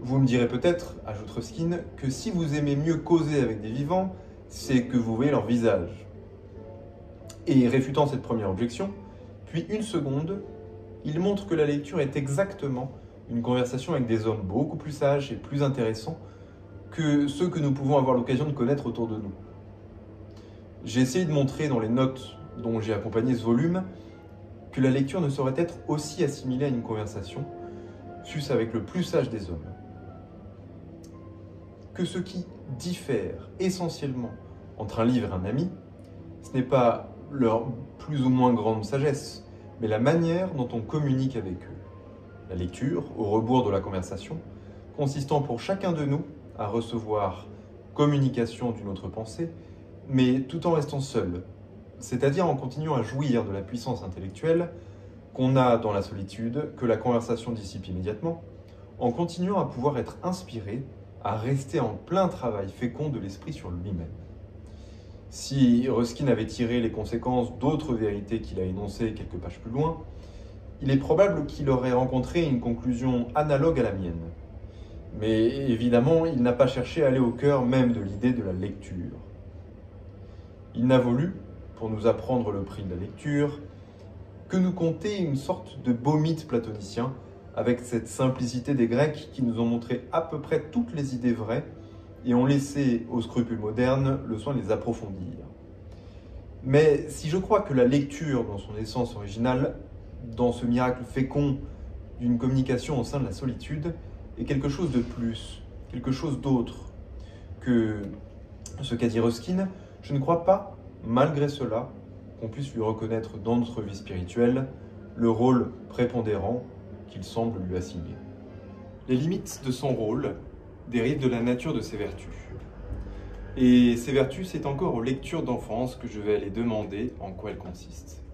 Vous me direz peut-être, ajoute Ruskin, que si vous aimez mieux causer avec des vivants, c'est que vous voyez leur visage. Et réfutant cette première objection, puis une seconde, il montre que la lecture est exactement une conversation avec des hommes beaucoup plus sages et plus intéressants que ceux que nous pouvons avoir l'occasion de connaître autour de nous. J'ai essayé de montrer dans les notes dont j'ai accompagné ce volume que la lecture ne saurait être aussi assimilée à une conversation, fût-ce avec le plus sage des hommes. Que ce qui diffère essentiellement entre un livre et un ami, ce n'est pas leur plus ou moins grande sagesse, mais la manière dont on communique avec eux. La lecture, au rebours de la conversation, consistant pour chacun de nous à recevoir communication d'une autre pensée, mais tout en restant seul, c'est-à-dire en continuant à jouir de la puissance intellectuelle qu'on a dans la solitude, que la conversation dissipe immédiatement, en continuant à pouvoir être inspiré, à rester en plein travail fécond de l'esprit sur lui-même. Si Ruskin avait tiré les conséquences d'autres vérités qu'il a énoncées quelques pages plus loin, il est probable qu'il aurait rencontré une conclusion analogue à la mienne. Mais évidemment, il n'a pas cherché à aller au cœur même de l'idée de la lecture. Il n'a voulu, pour nous apprendre le prix de la lecture, que nous conter une sorte de beau mythe platonicien, avec cette simplicité des Grecs qui nous ont montré à peu près toutes les idées vraies et ont laissé aux scrupules modernes le soin de les approfondir. Mais si je crois que la lecture, dans son essence originale, dans ce miracle fécond d'une communication au sein de la solitude, est quelque chose de plus, quelque chose d'autre que ce qu'a dit Ruskin, je ne crois pas, malgré cela, qu'on puisse lui reconnaître dans notre vie spirituelle le rôle prépondérant qu'il semble lui assigner. Les limites de son rôle dérivent de la nature de ses vertus. Et ces vertus, c'est encore aux lectures d'enfance que je vais aller demander en quoi elles consistent.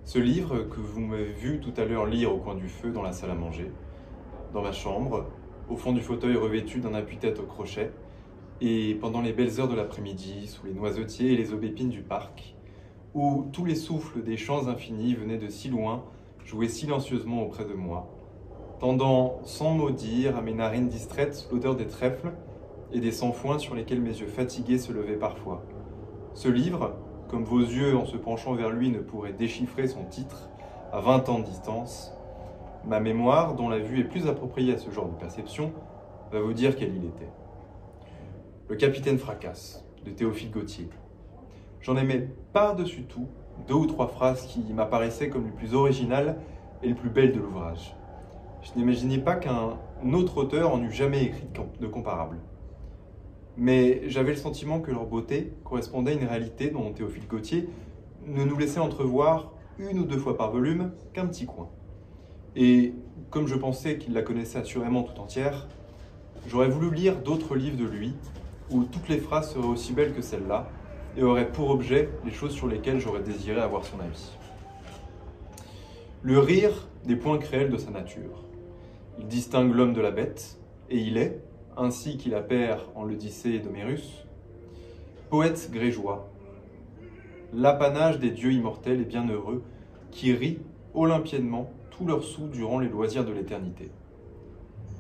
Ce livre que vous m'avez vu tout à l'heure lire au coin du feu dans la salle à manger, dans ma chambre, au fond du fauteuil revêtu d'un appuie-tête au crochet, et pendant les belles heures de l'après-midi, sous les noisetiers et les aubépines du parc, où tous les souffles des champs infinis venaient de si loin jouer silencieusement auprès de moi, tendant sans mot dire à mes narines distraites l'odeur des trèfles et des sans-foin sur lesquels mes yeux fatigués se levaient parfois. Ce livre, comme vos yeux en se penchant vers lui ne pourraient déchiffrer son titre, à 20 ans de distance, ma mémoire, dont la vue est plus appropriée à ce genre de perception, va vous dire quel il était. Le Capitaine Fracasse, de Théophile Gautier. J'en aimais par-dessus tout 2 ou 3 phrases qui m'apparaissaient comme les plus originales et les plus belles de l'ouvrage. Je n'imaginais pas qu'un autre auteur en eût jamais écrit de comparable. Mais j'avais le sentiment que leur beauté correspondait à une réalité dont Théophile Gautier ne nous laissait entrevoir 1 ou 2 fois par volume qu'un petit coin. Et comme je pensais qu'il la connaissait assurément tout entière, j'aurais voulu lire d'autres livres de lui, où toutes les phrases seraient aussi belles que celle-là, et auraient pour objet les choses sur lesquelles j'aurais désiré avoir son avis. Le rire des points créels de sa nature. Il distingue l'homme de la bête, et il est, ainsi qu'il appert en l'Odyssée d'Homérus, poète grégeois, l'apanage des dieux immortels et bienheureux qui rient olympiennement tous leurs sous durant les loisirs de l'éternité.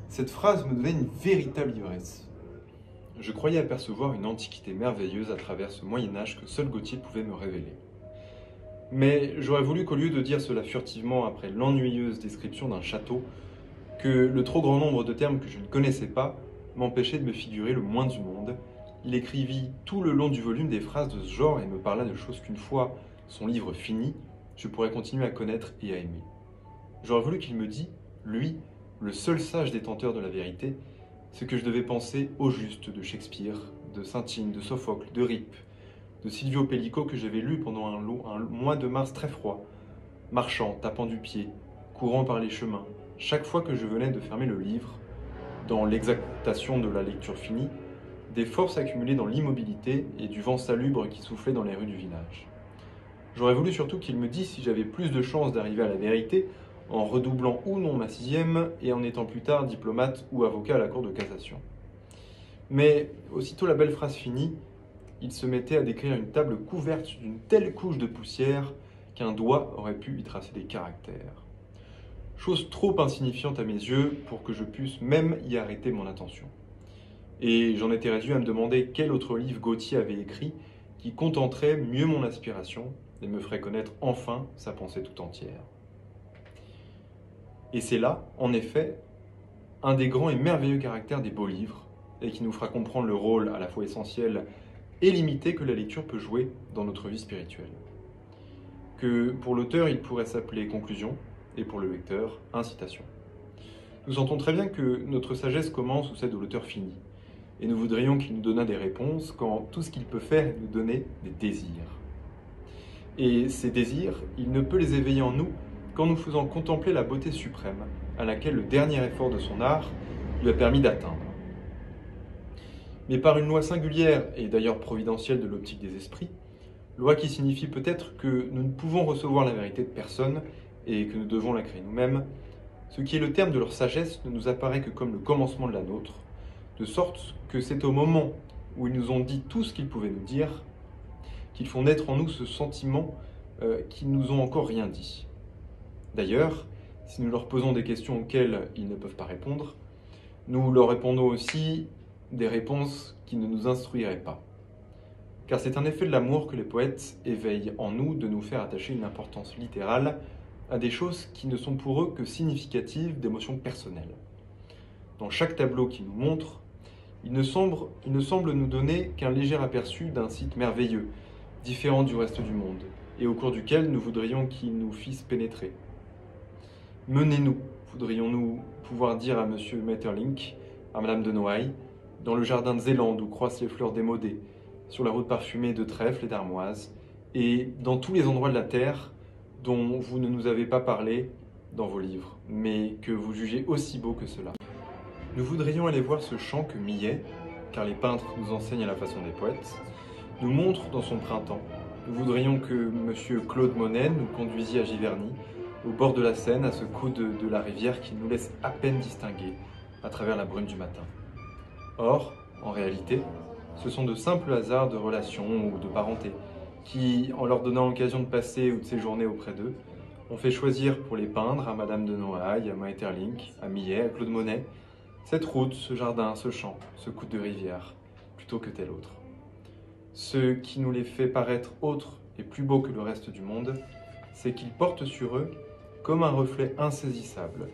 Cette phrase me donnait une véritable ivresse. Je croyais apercevoir une antiquité merveilleuse à travers ce Moyen-Âge que seul Gautier pouvait me révéler. Mais j'aurais voulu qu'au lieu de dire cela furtivement après l'ennuyeuse description d'un château, que le trop grand nombre de termes que je ne connaissais pas m'empêchait de me figurer le moins du monde, il écrivit tout le long du volume des phrases de ce genre et me parla de choses qu'une fois son livre fini, je pourrais continuer à connaître et à aimer. J'aurais voulu qu'il me dît, lui, le seul sage détenteur de la vérité, ce que je devais penser au juste de Shakespeare, de Saint-Ine, de Sophocle, de Rippe, de Silvio Pellico que j'avais lu pendant un mois de mars très froid, marchant, tapant du pied, courant par les chemins, chaque fois que je venais de fermer le livre, dans l'exaltation de la lecture finie, des forces accumulées dans l'immobilité et du vent salubre qui soufflait dans les rues du village. J'aurais voulu surtout qu'il me dise si j'avais plus de chances d'arriver à la vérité en redoublant ou non ma 6e et en étant plus tard diplomate ou avocat à la Cour de cassation. Mais aussitôt la belle phrase finie, il se mettait à décrire une table couverte d'une telle couche de poussière qu'un doigt aurait pu y tracer des caractères. Chose trop insignifiante à mes yeux pour que je puisse même y arrêter mon attention. Et j'en étais réduit à me demander quel autre livre Gautier avait écrit qui contenterait mieux mon aspiration et me ferait connaître enfin sa pensée tout entière. Et c'est là, en effet, un des grands et merveilleux caractères des beaux livres, et qui nous fera comprendre le rôle à la fois essentiel et limité que la lecture peut jouer dans notre vie spirituelle. Que pour l'auteur, il pourrait s'appeler conclusion, et pour le lecteur, incitation. Nous sentons très bien que notre sagesse commence où celle de l'auteur finit, et nous voudrions qu'il nous donnât des réponses quand tout ce qu'il peut faire est nous donner des désirs. Et ces désirs, il ne peut les éveiller en nous qu'en nous faisant contempler la beauté suprême à laquelle le dernier effort de son art lui a permis d'atteindre. Mais par une loi singulière et d'ailleurs providentielle de l'optique des esprits, loi qui signifie peut-être que nous ne pouvons recevoir la vérité de personne et que nous devons la créer nous-mêmes, ce qui est le terme de leur sagesse ne nous apparaît que comme le commencement de la nôtre, de sorte que c'est au moment où ils nous ont dit tout ce qu'ils pouvaient nous dire, qu'ils font naître en nous ce sentiment qu'ils nous ont encore rien dit. D'ailleurs, si nous leur posons des questions auxquelles ils ne peuvent pas répondre, nous leur répondons aussi des réponses qui ne nous instruiraient pas. Car c'est un effet de l'amour que les poètes éveillent en nous de nous faire attacher une importance littérale à des choses qui ne sont pour eux que significatives d'émotions personnelles. Dans chaque tableau qu'ils nous montrent, il ne semble nous donner qu'un léger aperçu d'un site merveilleux, différent du reste du monde, et au cours duquel nous voudrions qu'ils nous fissent pénétrer. Menez-nous, voudrions-nous pouvoir dire à M. Maeterlinck, à Mme de Noailles, dans le jardin de Zélande où croissent les fleurs démodées, sur la route parfumée de trèfle et d'armoise, et dans tous les endroits de la terre dont vous ne nous avez pas parlé dans vos livres, mais que vous jugez aussi beaux que cela. Nous voudrions aller voir ce champ que Millet, car les peintres nous enseignent à la façon des poètes, nous montre dans son printemps. Nous voudrions que M. Claude Monet nous conduisit à Giverny, au bord de la Seine, à ce coude de la rivière qui nous laisse à peine distinguer à travers la brume du matin. Or, en réalité, ce sont de simples hasards de relations ou de parenté qui, en leur donnant l'occasion de passer ou de séjourner auprès d'eux, ont fait choisir pour les peindre à Madame de Noailles, à Maeterlinck, à Millet, à Claude Monet, cette route, ce jardin, ce champ, ce coude de rivière, plutôt que tel autre. Ce qui nous les fait paraître autres et plus beaux que le reste du monde, c'est qu'ils portent sur eux, comme un reflet insaisissable,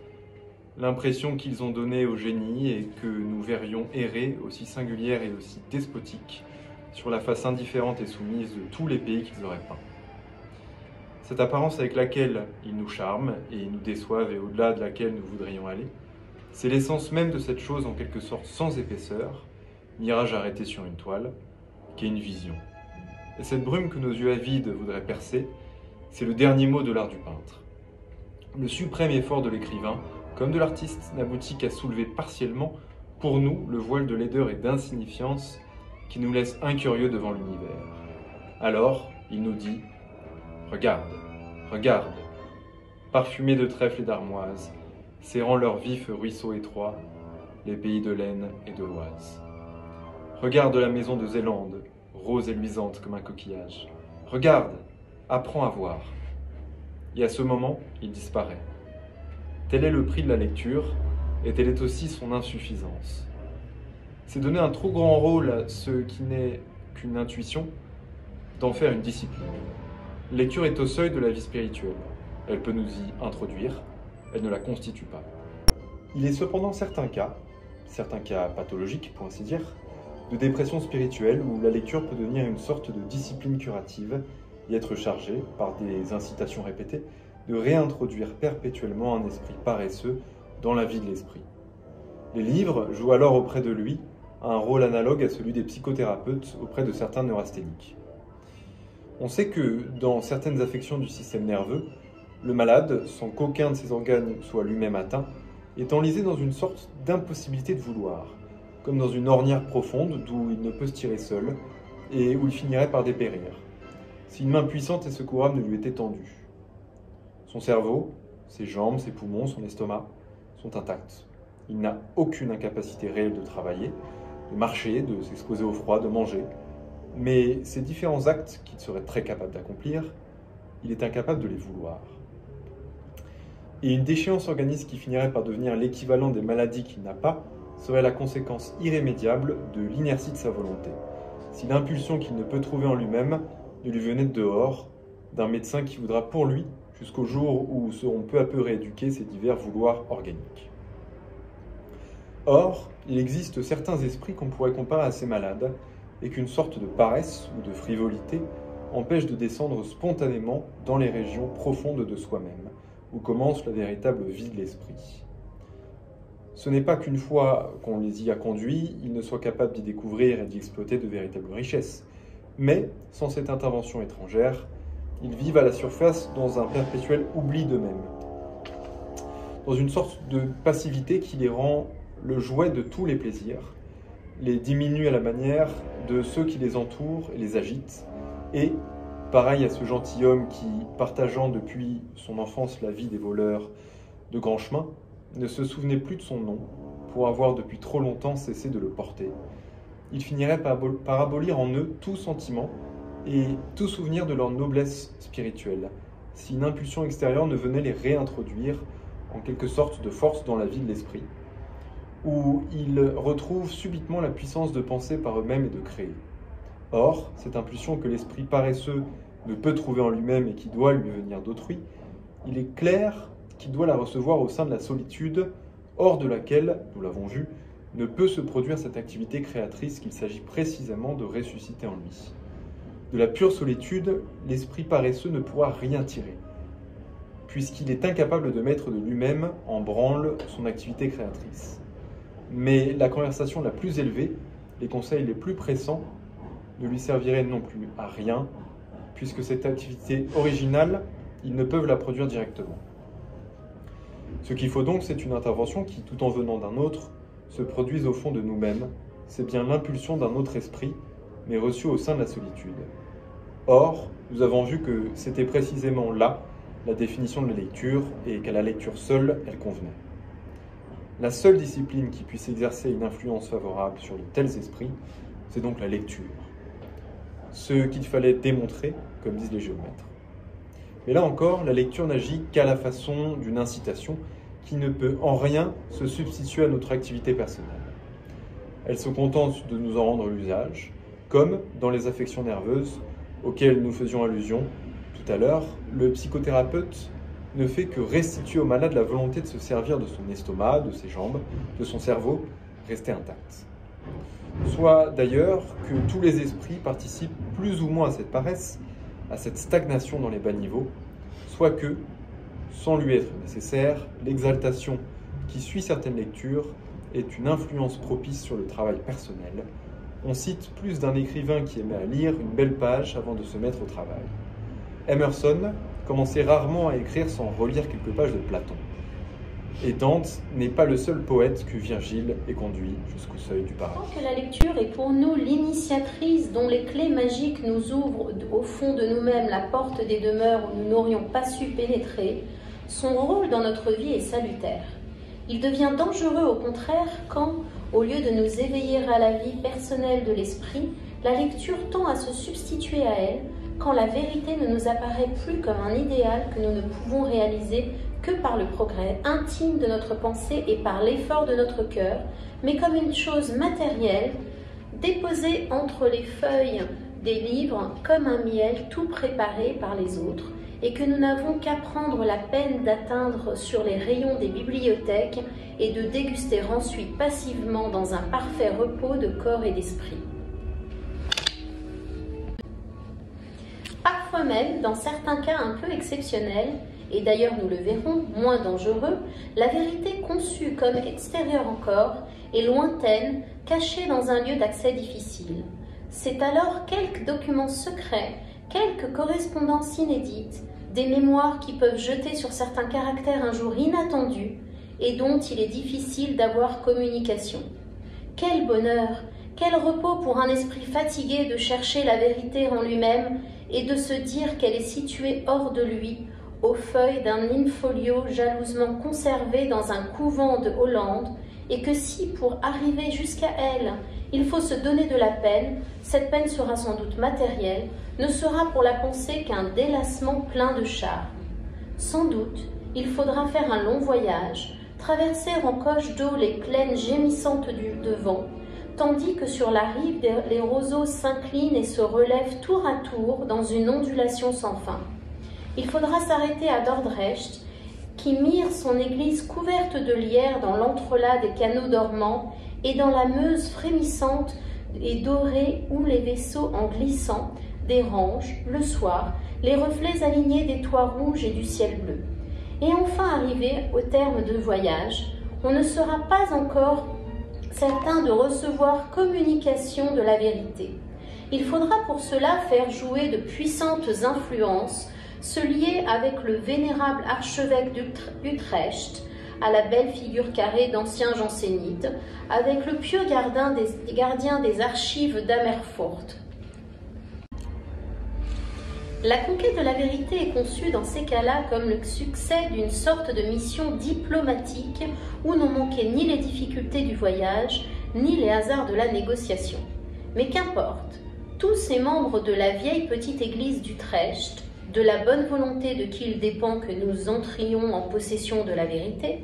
l'impression qu'ils ont donnée au génie et que nous verrions errer, aussi singulière et aussi despotique, sur la face indifférente et soumise de tous les pays qu'ils auraient peints. Cette apparence avec laquelle ils nous charment et nous déçoivent et au-delà de laquelle nous voudrions aller, c'est l'essence même de cette chose en quelque sorte sans épaisseur, mirage arrêté sur une toile, qu'est une vision. Et cette brume que nos yeux avides voudraient percer, c'est le dernier mot de l'art du peintre. Le suprême effort de l'écrivain, comme de l'artiste, n'aboutit qu'à soulever partiellement, pour nous, le voile de laideur et d'insignifiance qui nous laisse incurieux devant l'univers. Alors, il nous dit « Regarde, regarde !» Parfumés de trèfle et d'armoise, serrant leurs vifs ruisseaux étroits, les pays de l'Aisne et de l'Oise. Regarde la maison de Zélande, rose et luisante comme un coquillage. Regarde, apprends à voir. Et à ce moment, il disparaît. Tel est le prix de la lecture, et telle est aussi son insuffisance. C'est donner un trop grand rôle à ce qui n'est qu'une intuition, d'en faire une discipline. La lecture est au seuil de la vie spirituelle. Elle peut nous y introduire, elle ne la constitue pas. Il est cependant certains cas pathologiques pour ainsi dire, de dépression spirituelle où la lecture peut devenir une sorte de discipline curative et être chargée, par des incitations répétées, de réintroduire perpétuellement un esprit paresseux dans la vie de l'esprit. Les livres jouent alors auprès de lui un rôle analogue à celui des psychothérapeutes auprès de certains neurasthéniques. On sait que, dans certaines affections du système nerveux, le malade, sans qu'aucun de ses organes soit lui-même atteint, est enlisé dans une sorte d'impossibilité de vouloir, comme dans une ornière profonde d'où il ne peut se tirer seul et où il finirait par dépérir, si une main puissante et secourable ne lui était tendue. Son cerveau, ses jambes, ses poumons, son estomac sont intacts. Il n'a aucune incapacité réelle de travailler, de marcher, de s'exposer au froid, de manger. Mais ces différents actes qu'il serait très capable d'accomplir, il est incapable de les vouloir. Et une déchéance organique qui finirait par devenir l'équivalent des maladies qu'il n'a pas serait la conséquence irrémédiable de l'inertie de sa volonté, si l'impulsion qu'il ne peut trouver en lui-même ne lui venait de dehors, d'un médecin qui voudra pour lui jusqu'au jour où seront peu à peu rééduqués ces divers vouloirs organiques. Or, il existe certains esprits qu'on pourrait comparer à ces malades, et qu'une sorte de paresse ou de frivolité empêche de descendre spontanément dans les régions profondes de soi-même, où commence la véritable vie de l'esprit. Ce n'est pas qu'une fois qu'on les y a conduits, ils ne soient capables d'y découvrir et d'y exploiter de véritables richesses, mais, sans cette intervention étrangère, ils vivent à la surface dans un perpétuel oubli d'eux-mêmes, dans une sorte de passivité qui les rend le jouet de tous les plaisirs, les diminue à la manière de ceux qui les entourent et les agitent, et, pareil à ce gentilhomme qui, partageant depuis son enfance la vie des voleurs de grand chemin, ne se souvenait plus de son nom pour avoir depuis trop longtemps cessé de le porter, il finirait par abolir en eux tout sentiment et tout souvenir de leur noblesse spirituelle, si une impulsion extérieure ne venait les réintroduire en quelque sorte de force dans la vie de l'esprit, où ils retrouvent subitement la puissance de penser par eux-mêmes et de créer. Or, cette impulsion que l'esprit paresseux ne peut trouver en lui-même et qui doit lui venir d'autrui, il est clair qu'il doit la recevoir au sein de la solitude, hors de laquelle, nous l'avons vu, ne peut se produire cette activité créatrice qu'il s'agit précisément de ressusciter en lui. De la pure solitude, l'esprit paresseux ne pourra rien tirer, puisqu'il est incapable de mettre de lui-même en branle son activité créatrice. Mais la conversation la plus élevée, les conseils les plus pressants, ne lui serviraient non plus à rien, puisque cette activité originale, ils ne peuvent la produire directement. Ce qu'il faut donc, c'est une intervention qui, tout en venant d'un autre, se produise au fond de nous-mêmes. C'est bien l'impulsion d'un autre esprit, mais reçue au sein de la solitude. Or, nous avons vu que c'était précisément là la définition de la lecture, et qu'à la lecture seule, elle convenait. La seule discipline qui puisse exercer une influence favorable sur de tels esprits, c'est donc la lecture. Ce qu'il fallait démontrer, comme disent les géomètres. Mais là encore, la lecture n'agit qu'à la façon d'une incitation qui ne peut en rien se substituer à notre activité personnelle. Elle se contente de nous en rendre l'usage, comme dans les affections nerveuses auxquelles nous faisions allusion tout à l'heure, le psychothérapeute ne fait que restituer au malade la volonté de se servir de son estomac, de ses jambes, de son cerveau, resté intact. Soit d'ailleurs que tous les esprits participent plus ou moins à cette paresse, à cette stagnation dans les bas niveaux, soit que, sans lui être nécessaire, l'exaltation qui suit certaines lectures est une influence propice sur le travail personnel. On cite plus d'un écrivain qui aimait à lire une belle page avant de se mettre au travail. Emerson commençait rarement à écrire sans relire quelques pages de Platon. Et Dante n'est pas le seul poète que Virgile ait conduit jusqu'au seuil du paradis. Tant que la lecture est pour nous l'initiatrice dont les clés magiques nous ouvrent au fond de nous-mêmes la porte des demeures où nous n'aurions pas su pénétrer, son rôle dans notre vie est salutaire. Il devient dangereux au contraire quand, au lieu de nous éveiller à la vie personnelle de l'esprit, la lecture tend à se substituer à elle, quand la vérité ne nous apparaît plus comme un idéal que nous ne pouvons réaliser que par le progrès intime de notre pensée et par l'effort de notre cœur, mais comme une chose matérielle, déposée entre les feuilles des livres comme un miel tout préparé par les autres, et que nous n'avons qu'à prendre la peine d'atteindre sur les rayons des bibliothèques et de déguster ensuite passivement dans un parfait repos de corps et d'esprit. Parfois même, dans certains cas un peu exceptionnels, et d'ailleurs nous le verrons, moins dangereux, la vérité conçue comme extérieure encore est lointaine, cachée dans un lieu d'accès difficile. C'est alors quelques documents secrets, quelques correspondances inédites, des mémoires qui peuvent jeter sur certains caractères un jour inattendus et dont il est difficile d'avoir communication. Quel bonheur, quel repos pour un esprit fatigué de chercher la vérité en lui-même et de se dire qu'elle est située hors de lui, aux feuilles d'un in-folio jalousement conservé dans un couvent de Hollande, et que si, pour arriver jusqu'à elle, il faut se donner de la peine, cette peine sera sans doute matérielle, ne sera pour la pensée qu'un délassement plein de charme. Sans doute, il faudra faire un long voyage, traverser en coche d'eau les plaines gémissantes du devant, tandis que sur la rive les roseaux s'inclinent et se relèvent tour à tour dans une ondulation sans fin. Il faudra s'arrêter à Dordrecht, qui mire son église couverte de lierre dans l'entrelac des canaux dormants et dans la Meuse frémissante et dorée où les vaisseaux en glissant dérangent, le soir, les reflets alignés des toits rouges et du ciel bleu. Et enfin arrivé au terme de voyage, on ne sera pas encore certain de recevoir communication de la vérité. Il faudra pour cela faire jouer de puissantes influences, se lier avec le vénérable archevêque d'Utrecht, à la belle figure carrée d'ancien jansénite, avec le pieux gardien des archives d'Amerfort. La conquête de la vérité est conçue dans ces cas-là comme le succès d'une sorte de mission diplomatique où n'ont manqué ni les difficultés du voyage, ni les hasards de la négociation. Mais qu'importe, tous ces membres de la vieille petite église d'Utrecht, de la bonne volonté de qui il dépend que nous entrions en possession de la vérité,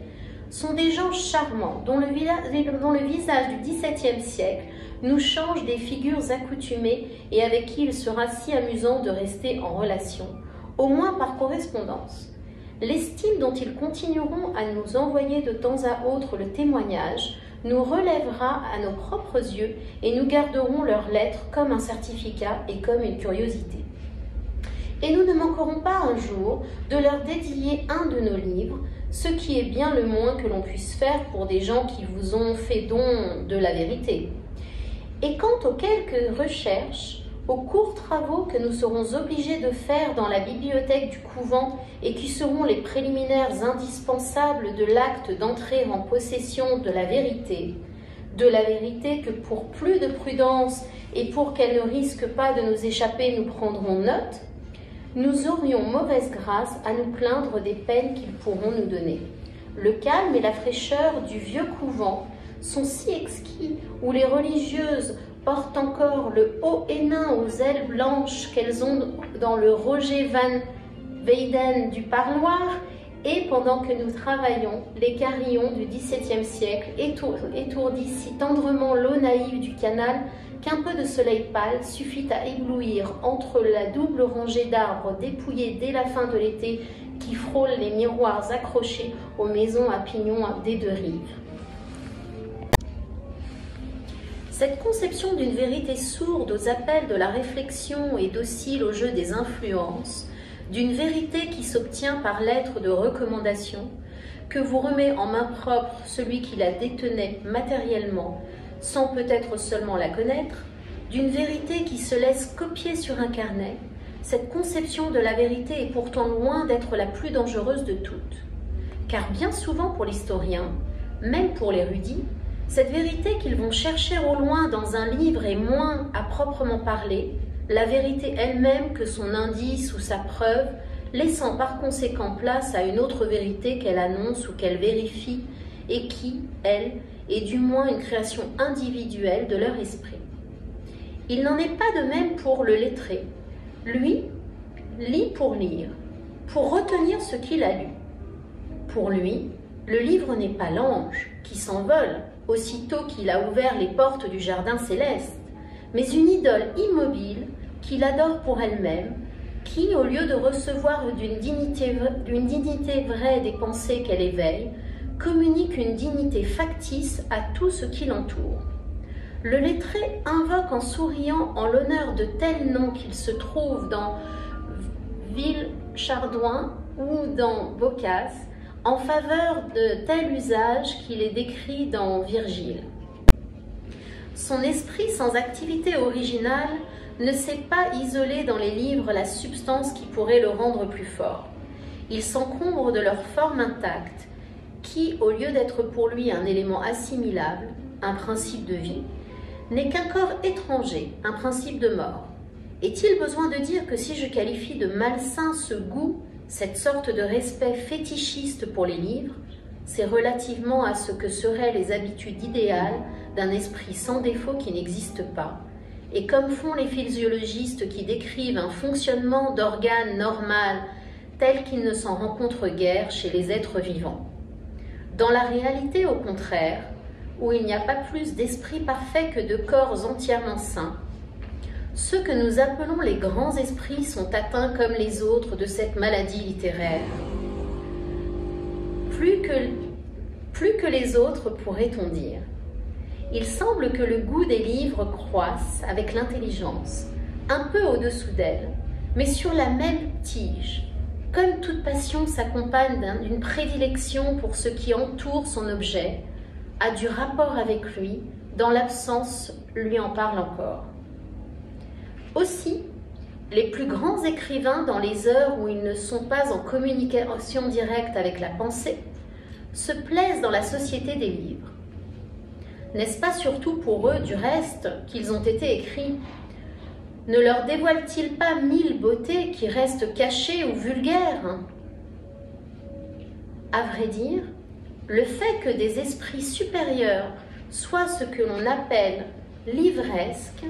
sont des gens charmants dont le visage du XVIIe siècle nous change des figures accoutumées et avec qui il sera si amusant de rester en relation, au moins par correspondance. l'estime dont ils continueront à nous envoyer de temps à autre le témoignage nous relèvera à nos propres yeux et nous garderons leurs lettres comme un certificat et comme une curiosité. Et nous ne manquerons pas un jour de leur dédier un de nos livres, ce qui est bien le moins que l'on puisse faire pour des gens qui vous ont fait don de la vérité. Et quant aux quelques recherches, aux courts travaux que nous serons obligés de faire dans la bibliothèque du couvent et qui seront les préliminaires indispensables de l'acte d'entrée en possession de la vérité que pour plus de prudence et pour qu'elle ne risque pas de nous échapper, nous prendrons note, nous aurions mauvaise grâce à nous plaindre des peines qu'ils pourront nous donner. Le calme et la fraîcheur du vieux couvent sont si exquis où les religieuses portent encore le haut hennin aux ailes blanches qu'elles ont dans le Roger van Weyden du parloir, et pendant que nous travaillons, les carillons du XVIIe siècle étourdissent si tendrement l'eau naïve du canal qu'un peu de soleil pâle suffit à éblouir entre la double rangée d'arbres dépouillés dès la fin de l'été qui frôlent les miroirs accrochés aux maisons à pignons des deux rives. Cette conception d'une vérité sourde aux appels de la réflexion et docile au jeu des influences, d'une vérité qui s'obtient par lettre de recommandation, que vous remet en main propre celui qui la détenait matériellement, sans peut-être seulement la connaître, d'une vérité qui se laisse copier sur un carnet, cette conception de la vérité est pourtant loin d'être la plus dangereuse de toutes. Car bien souvent pour l'historien, même pour l'érudit, cette vérité qu'ils vont chercher au loin dans un livre est moins à proprement parler, la vérité elle-même que son indice ou sa preuve, laissant par conséquent place à une autre vérité qu'elle annonce ou qu'elle vérifie et qui, elle, est du moins une création individuelle de leur esprit. Il n'en est pas de même pour le lettré. Lui, lit pour lire, pour retenir ce qu'il a lu. Pour lui, le livre n'est pas l'ange qui s'envole aussitôt qu'il a ouvert les portes du jardin céleste, mais une idole immobile qu'il adore pour elle-même, qui, au lieu de recevoir d'une dignité vraie des pensées qu'elle éveille, communique une dignité factice à tout ce qui l'entoure. Le lettré invoque en souriant en l'honneur de tels noms qu'il se trouve dans Villechardouin ou dans Boccace, en faveur de tel usage qu'il est décrit dans Virgile. Son esprit sans activité originale ne sait pas isoler dans les livres la substance qui pourrait le rendre plus fort. Il s'encombre de leur forme intacte, qui, au lieu d'être pour lui un élément assimilable, un principe de vie, n'est qu'un corps étranger, un principe de mort. Est-il besoin de dire que si je qualifie de malsain ce goût, cette sorte de respect fétichiste pour les livres, c'est relativement à ce que seraient les habitudes idéales d'un esprit sans défaut qui n'existe pas, et comme font les physiologistes qui décrivent un fonctionnement d'organes normal tel qu'il ne s'en rencontre guère chez les êtres vivants. Dans la réalité, au contraire, où il n'y a pas plus d'esprit parfait que de corps entièrement sains, ceux que nous appelons les grands esprits sont atteints comme les autres de cette maladie littéraire. Plus que les autres, pourrait-on dire. Il semble que le goût des livres croisse avec l'intelligence, un peu au-dessous d'elle, mais sur la même tige. Comme toute passion s'accompagne d'une prédilection pour ce qui entoure son objet, a du rapport avec lui, dans l'absence lui en parle encore. Aussi, les plus grands écrivains, dans les heures où ils ne sont pas en communication directe avec la pensée, se plaisent dans la société des livres. N'est-ce pas surtout pour eux, du reste, qu'ils ont été écrits? Ne leur dévoile-t-il pas 1000 beautés qui restent cachées ou vulgaires? À vrai dire, le fait que des esprits supérieurs soient ce que l'on appelle livresques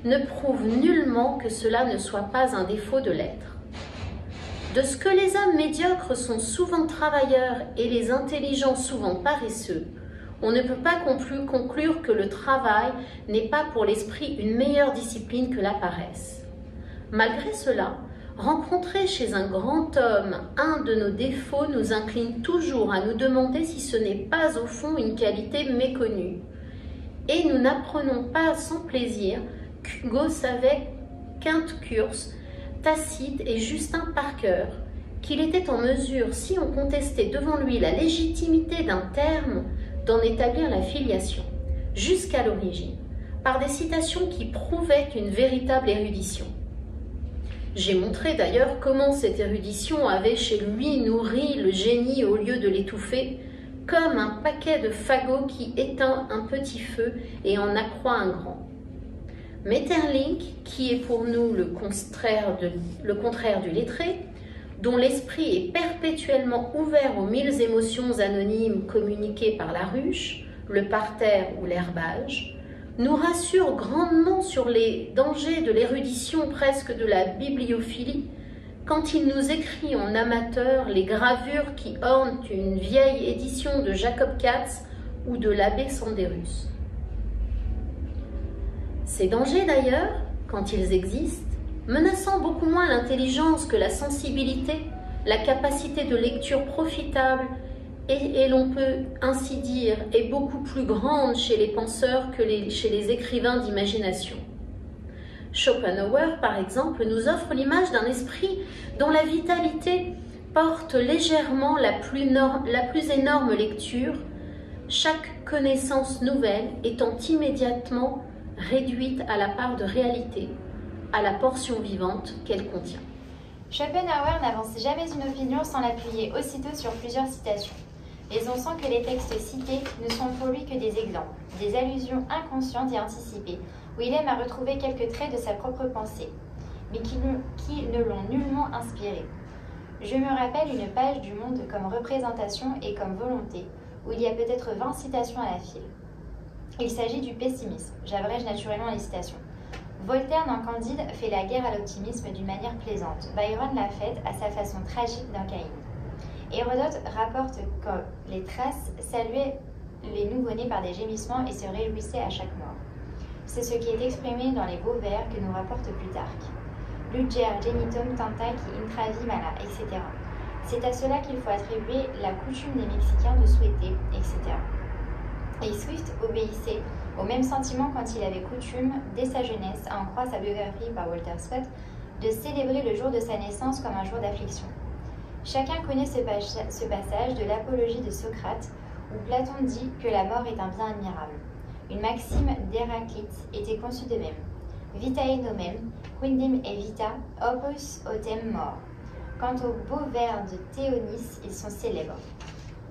ne prouve nullement que cela ne soit pas un défaut de l'être. De ce que les hommes médiocres sont souvent travailleurs et les intelligents souvent paresseux, on ne peut pas conclure que le travail n'est pas pour l'esprit une meilleure discipline que la paresse. Malgré cela, Rencontrer chez un grand homme un de nos défauts nous incline toujours à nous demander si ce n'est pas au fond une qualité méconnue. Et nous n'apprenons pas sans plaisir qu'Hugo savait Quinte Kurz, Tacite et Justin Parker, qu'il était en mesure, si on contestait devant lui la légitimité d'un terme, d'en établir la filiation, jusqu'à l'origine, par des citations qui prouvaient une véritable érudition. J'ai montré d'ailleurs comment cette érudition avait chez lui nourri le génie au lieu de l'étouffer, comme un paquet de fagots qui éteint un petit feu et en accroît un grand. Maeterlinck, qui est pour nous le contraire du lettré, dont l'esprit est perpétuellement ouvert aux 1000 émotions anonymes communiquées par la ruche, le parterre ou l'herbage, nous rassure grandement sur les dangers de l'érudition, presque de la bibliophilie, quand il nous écrit en amateur les gravures qui ornent une vieille édition de Jacob Katz ou de l'abbé Sanderus. Ces dangers d'ailleurs, quand ils existent, menaçant beaucoup moins l'intelligence que la sensibilité, la capacité de lecture profitable et l'on peut ainsi dire, est beaucoup plus grande chez les penseurs que chez les écrivains d'imagination. Schopenhauer, par exemple, nous offre l'image d'un esprit dont la vitalité porte légèrement la plus énorme lecture, chaque connaissance nouvelle étant immédiatement réduite à la part de réalité, à la portion vivante qu'elle contient. Schopenhauer n'avance jamais une opinion sans l'appuyer aussitôt sur plusieurs citations. Mais on sent que les textes cités ne sont pour lui que des exemples, des allusions inconscientes et anticipées, où il aime à retrouver quelques traits de sa propre pensée, mais qui ne l'ont nullement inspiré. Je me rappelle une page du Monde comme représentation et comme volonté, où il y a peut-être 20 citations à la file. Il s'agit du pessimisme, j'abrège naturellement les citations. Voltaire dans Candide fait la guerre à l'optimisme d'une manière plaisante. Byron l'a faite à sa façon tragique dans Caïn. Hérodote rapporte que les Thraces saluaient les nouveau-nés par des gémissements et se réjouissaient à chaque mort. C'est ce qui est exprimé dans les beaux vers que nous rapporte Plutarque. Luger genitum tanta qui intravi mala, etc. C'est à cela qu'il faut attribuer la coutume des Mexicains de souhaiter, etc. Et Swift obéissait au même sentiment quand il avait coutume, dès sa jeunesse, à en croire sa biographie par Walter Scott, de célébrer le jour de sa naissance comme un jour d'affliction. Chacun connaît ce passage de l'apologie de Socrate, où Platon dit que la mort est un bien admirable. Une maxime d'Héraclite était conçue de même. Vitae nomem, quindim et vita, opus autem mor. Quant aux beaux vers de Théonis, ils sont célèbres.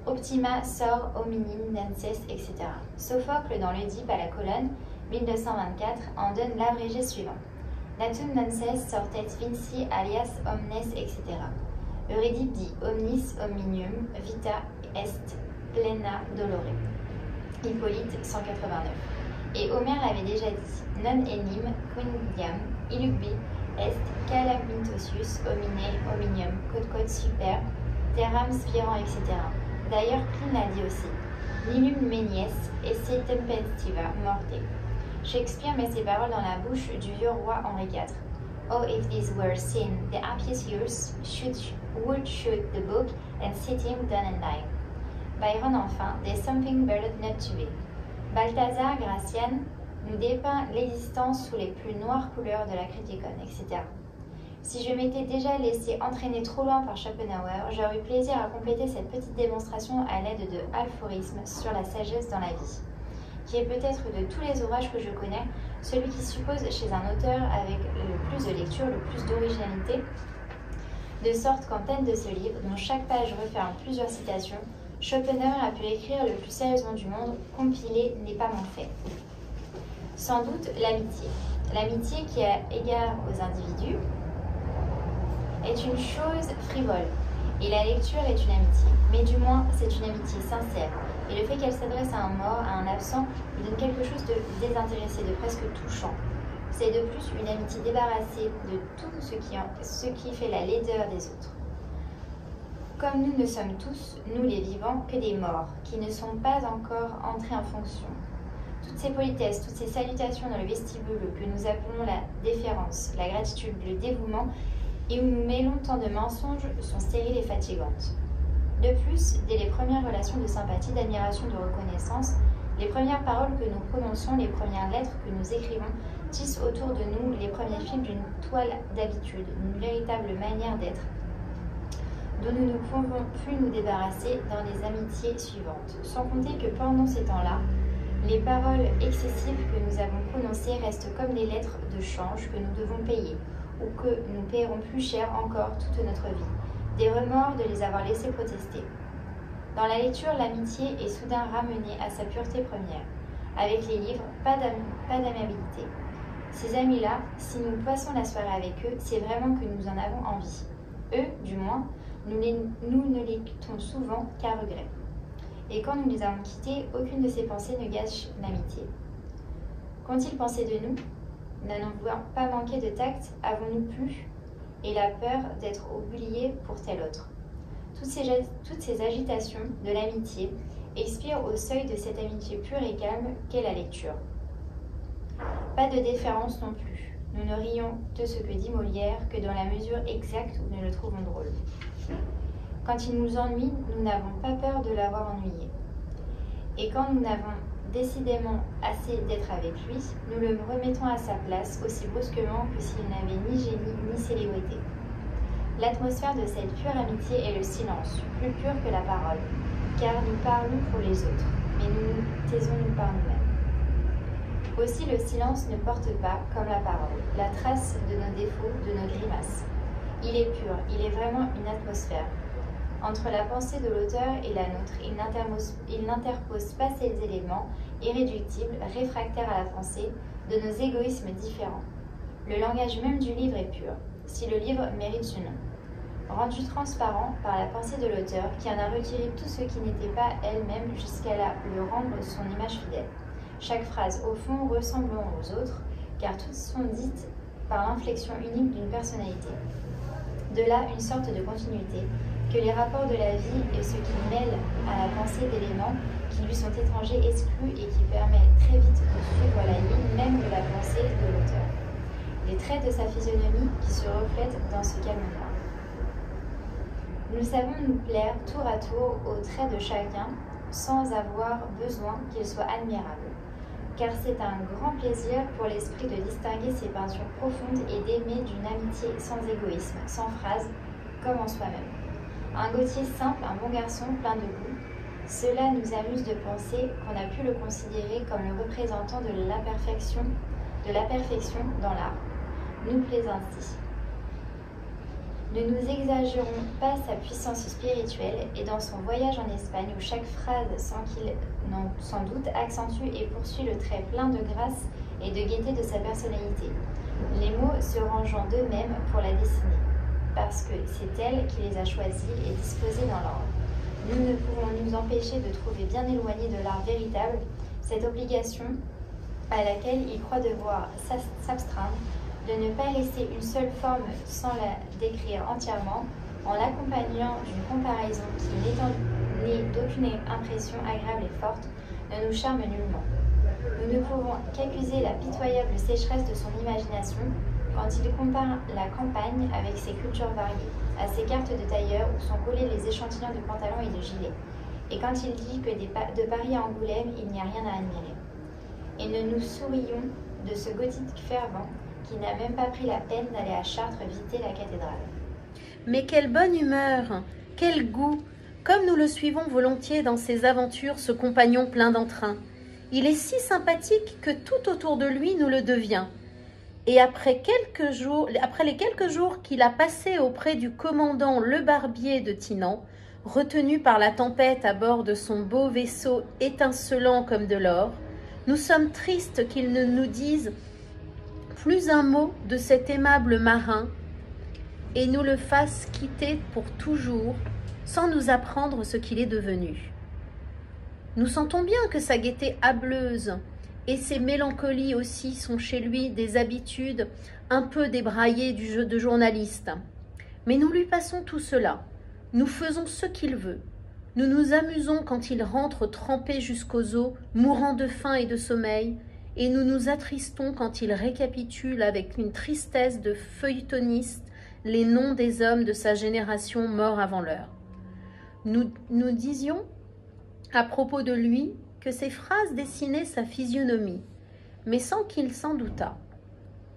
Optima sor hominin dances, etc. Sophocle, dans l'Oedipe à la colonne, 1224, en donne l'abrégé suivant. Natum dances sortet vinci alias omnes, etc. Eurydice dit omnis omnium vita est plena dolore. Hippolyte 189. Et Homère l'avait déjà dit, non enim quindiam illubi est calamitosius homine hominium quod super terram spirant, etc. D'ailleurs, Pline l'a dit aussi, nilum menies esse tempestiva morte. Shakespeare met ses paroles dans la bouche du vieux roi Henri IV. Oh, if this were sin, the happiest years would shoot the book and sit him down and die. Byron enfin, there's something better not to be. Balthazar Gracian nous dépeint l'existence sous les plus noires couleurs de la criticone, etc. Si je m'étais déjà laissé entraîner trop loin par Schopenhauer, j'aurais eu plaisir à compléter cette petite démonstration à l'aide de aphorismes sur la sagesse dans la vie, qui est peut-être de tous les ouvrages que je connais, celui qui suppose chez un auteur avec le plus de lecture, le plus d'originalité, de sorte qu'en tête de ce livre, dont chaque page referme plusieurs citations, Schopenhauer a pu écrire le plus sérieusement du monde, compiler n'est pas mon fait. Sans doute l'amitié. L'amitié qui a égard aux individus est une chose frivole, et la lecture est une amitié. Mais du moins, c'est une amitié sincère, et le fait qu'elle s'adresse à un mort, à un absent, lui donne quelque chose de désintéressé, de presque touchant. C'est de plus une amitié débarrassée de tout ce qui fait la laideur des autres. Comme nous ne sommes tous, nous les vivants, que des morts, qui ne sont pas encore entrés en fonction. Toutes ces politesses, toutes ces salutations dans le vestibule que nous appelons la déférence, la gratitude, le dévouement, et où nous mêlons tant de mensonges sont stériles et fatigantes. De plus, dès les premières relations de sympathie, d'admiration, de reconnaissance, les premières paroles que nous prononçons, les premières lettres que nous écrivons, tissent autour de nous les premiers fils d'une toile d'habitude, d'une véritable manière d'être, dont nous ne pouvons plus nous débarrasser dans les amitiés suivantes. Sans compter que pendant ces temps-là, les paroles excessives que nous avons prononcées restent comme des lettres de change que nous devons payer, ou que nous paierons plus cher encore toute notre vie. Des remords de les avoir laissés protester. Dans la lecture, l'amitié est soudain ramenée à sa pureté première. Avec les livres, pas d'amabilité. Ces amis-là, si nous passons la soirée avec eux, c'est vraiment que nous en avons envie. Eux, du moins, nous ne les quittons souvent qu'à regret. Et quand nous les avons quittés, aucune de ces pensées ne gâche l'amitié. Qu'ont-ils pensé de nous? N'allons-nous pas manquer de tact? Avons-nous plu? Et la peur d'être oubliés pour tel autre. Toutes ces agitations de l'amitié expirent au seuil de cette amitié pure et calme qu'est la lecture. Pas de déférence non plus. Nous ne rions de ce que dit Molière que dans la mesure exacte où nous le trouvons drôle. Quand il nous ennuie, nous n'avons pas peur de l'avoir ennuyé. Et quand nous n'avons décidément assez d'être avec lui, nous le remettons à sa place aussi brusquement que s'il n'avait ni génie ni célébrité. L'atmosphère de cette pure amitié est le silence, plus pur que la parole, car nous parlons pour les autres, mais nous nous taisons-nous par nous-mêmes. Aussi le silence ne porte pas, comme la parole, la trace de nos défauts, de nos grimaces. Il est pur, il est vraiment une atmosphère. Entre la pensée de l'auteur et la nôtre, il n'interpose pas ces éléments irréductibles, réfractaires à la pensée, de nos égoïsmes différents. Le langage même du livre est pur, si le livre mérite ce nom. Rendu transparent par la pensée de l'auteur, qui en a retiré tout ce qui n'était pas elle-même jusqu'à le rendre son image fidèle. Chaque phrase, au fond, ressemblant aux autres, car toutes sont dites par l'inflexion unique d'une personnalité. De là, une sorte de continuité, que les rapports de la vie et ce qui mêle à la pensée d'éléments qui lui sont étrangers exclus et qui permet très vite de suivre la ligne même de la pensée de l'auteur. Les traits de sa physionomie qui se reflètent dans ce calme noir. Nous savons nous plaire tour à tour aux traits de chacun sans avoir besoin qu'ils soient admirables, car c'est un grand plaisir pour l'esprit de distinguer ces peintures profondes et d'aimer d'une amitié sans égoïsme, sans phrase, comme en soi-même. Un Gautier simple, un bon garçon, plein de goût, cela nous amuse de penser qu'on a pu le considérer comme le représentant de la perfection dans l'art. Nous plaît ainsi. Ne nous exagérons pas sa puissance spirituelle et dans son voyage en Espagne où chaque phrase, sans doute, accentue et poursuit le trait plein de grâce et de gaieté de sa personnalité, les mots se rangeant d'eux-mêmes pour la dessiner, parce que c'est elle qui les a choisis et disposés dans l'ordre. Nous ne pouvons nous empêcher de trouver bien éloigné de l'art véritable cette obligation à laquelle il croit devoir s'abstraindre, de ne pas laisser une seule forme sans la décrire entièrement, en l'accompagnant d'une comparaison qui, n'étant née d'aucune impression agréable et forte, ne nous charme nullement. Nous ne pouvons qu'accuser la pitoyable sécheresse de son imagination quand il compare la campagne avec ses cultures variées, à ses cartes de tailleur où sont collés les échantillons de pantalons et de gilets, et quand il dit que de Paris à Angoulême, il n'y a rien à admirer. Et ne nous sourions de ce gothique fervent qui n'a même pas pris la peine d'aller à Chartres visiter la cathédrale. Mais quelle bonne humeur, quel goût, comme nous le suivons volontiers dans ses aventures, ce compagnon plein d'entrain. Il est si sympathique que tout autour de lui nous le devient. Et après les quelques jours qu'il a passés auprès du commandant Le Barbier de Tinan, retenu par la tempête à bord de son beau vaisseau étincelant comme de l'or, nous sommes tristes qu'il ne nous dise plus un mot de cet aimable marin et nous le fasse quitter pour toujours sans nous apprendre ce qu'il est devenu. Nous sentons bien que sa gaieté hâbleuse et ses mélancolies aussi sont chez lui des habitudes un peu débraillées du jeu de journaliste. Mais nous lui passons tout cela. Nous faisons ce qu'il veut. Nous nous amusons quand il rentre trempé jusqu'aux os, mourant de faim et de sommeil, et nous nous attristons quand il récapitule avec une tristesse de feuilletoniste les noms des hommes de sa génération morts avant l'heure. Nous disions à propos de lui que ces phrases dessinaient sa physionomie, mais sans qu'il s'en doutât.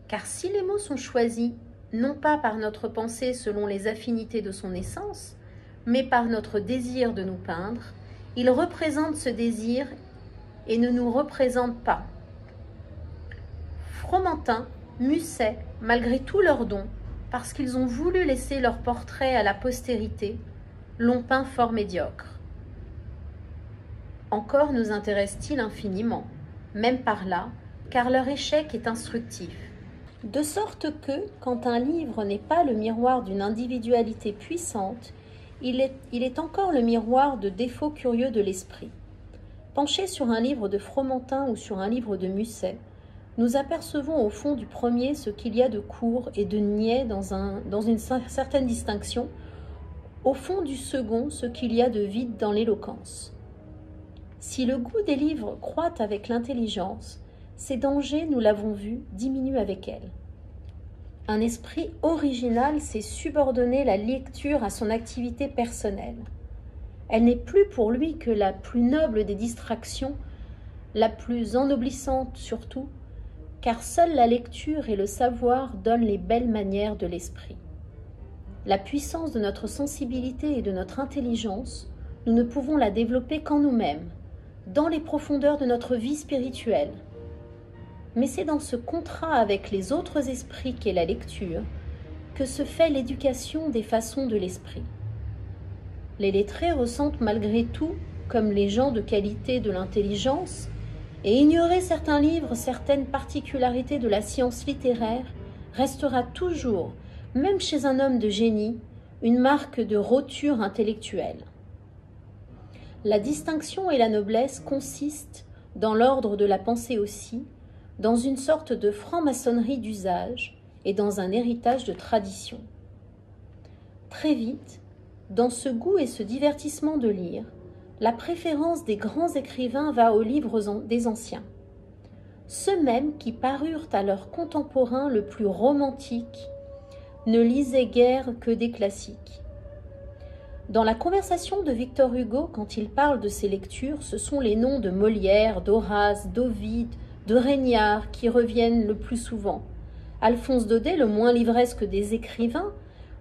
Car si les mots sont choisis, non pas par notre pensée selon les affinités de son essence, mais par notre désir de nous peindre, ils représentent ce désir et ne nous représentent pas. Fromentin, Musset, malgré tous leurs dons, parce qu'ils ont voulu laisser leur portrait à la postérité, l'ont peint fort médiocre. Encore nous intéresse-t-il infiniment, même par là, car leur échec est instructif. De sorte que, quand un livre n'est pas le miroir d'une individualité puissante, il est encore le miroir de défauts curieux de l'esprit. Penchés sur un livre de Fromentin ou sur un livre de Musset, nous apercevons au fond du premier ce qu'il y a de court et de niais dans une certaine distinction, au fond du second ce qu'il y a de vide dans l'éloquence. Si le goût des livres croît avec l'intelligence, ses dangers, nous l'avons vu, diminuent avec elle. Un esprit original sait subordonner la lecture à son activité personnelle. Elle n'est plus pour lui que la plus noble des distractions, la plus ennoblissante surtout, car seule la lecture et le savoir donnent les belles manières de l'esprit. La puissance de notre sensibilité et de notre intelligence, nous ne pouvons la développer qu'en nous-mêmes, dans les profondeurs de notre vie spirituelle. Mais c'est dans ce contrat avec les autres esprits qu'est la lecture que se fait l'éducation des façons de l'esprit. Les lettrés ressentent malgré tout, comme les gens de qualité de l'intelligence, et ignorer certains livres, certaines particularités de la science littéraire restera toujours, même chez un homme de génie, une marque de roture intellectuelle. La distinction et la noblesse consistent, dans l'ordre de la pensée aussi, dans une sorte de franc-maçonnerie d'usage et dans un héritage de tradition. Très vite, dans ce goût et ce divertissement de lire, la préférence des grands écrivains va aux livres des anciens. Ceux mêmes qui parurent à leurs contemporains le plus romantiques ne lisaient guère que des classiques. Dans la conversation de Victor Hugo, quand il parle de ses lectures, ce sont les noms de Molière, d'Horace, d'Ovide, de Régnard qui reviennent le plus souvent. Alphonse Daudet, le moins livresque des écrivains,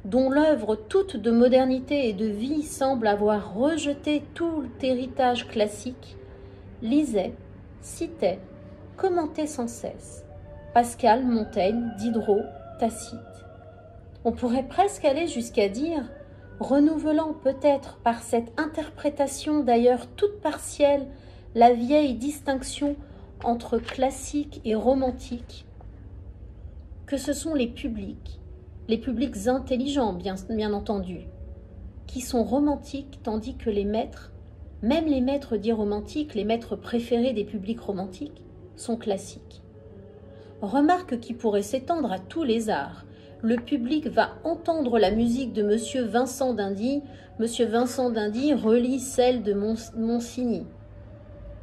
dont l'œuvre toute de modernité et de vie semble avoir rejeté tout héritage classique, lisait, citait, commentait sans cesse Pascal, Montaigne, Diderot, Tacite. On pourrait presque aller jusqu'à dire, renouvelant peut-être par cette interprétation d'ailleurs toute partielle la vieille distinction entre classique et romantique, que ce sont les publics intelligents bien entendu, qui sont romantiques tandis que les maîtres, même les maîtres dits romantiques, les maîtres préférés des publics romantiques, sont classiques. Remarque qui pourrait s'étendre à tous les arts. Le public va entendre la musique de M. Vincent d'Indy. M. Vincent d'Indy relit celle de Monsigny.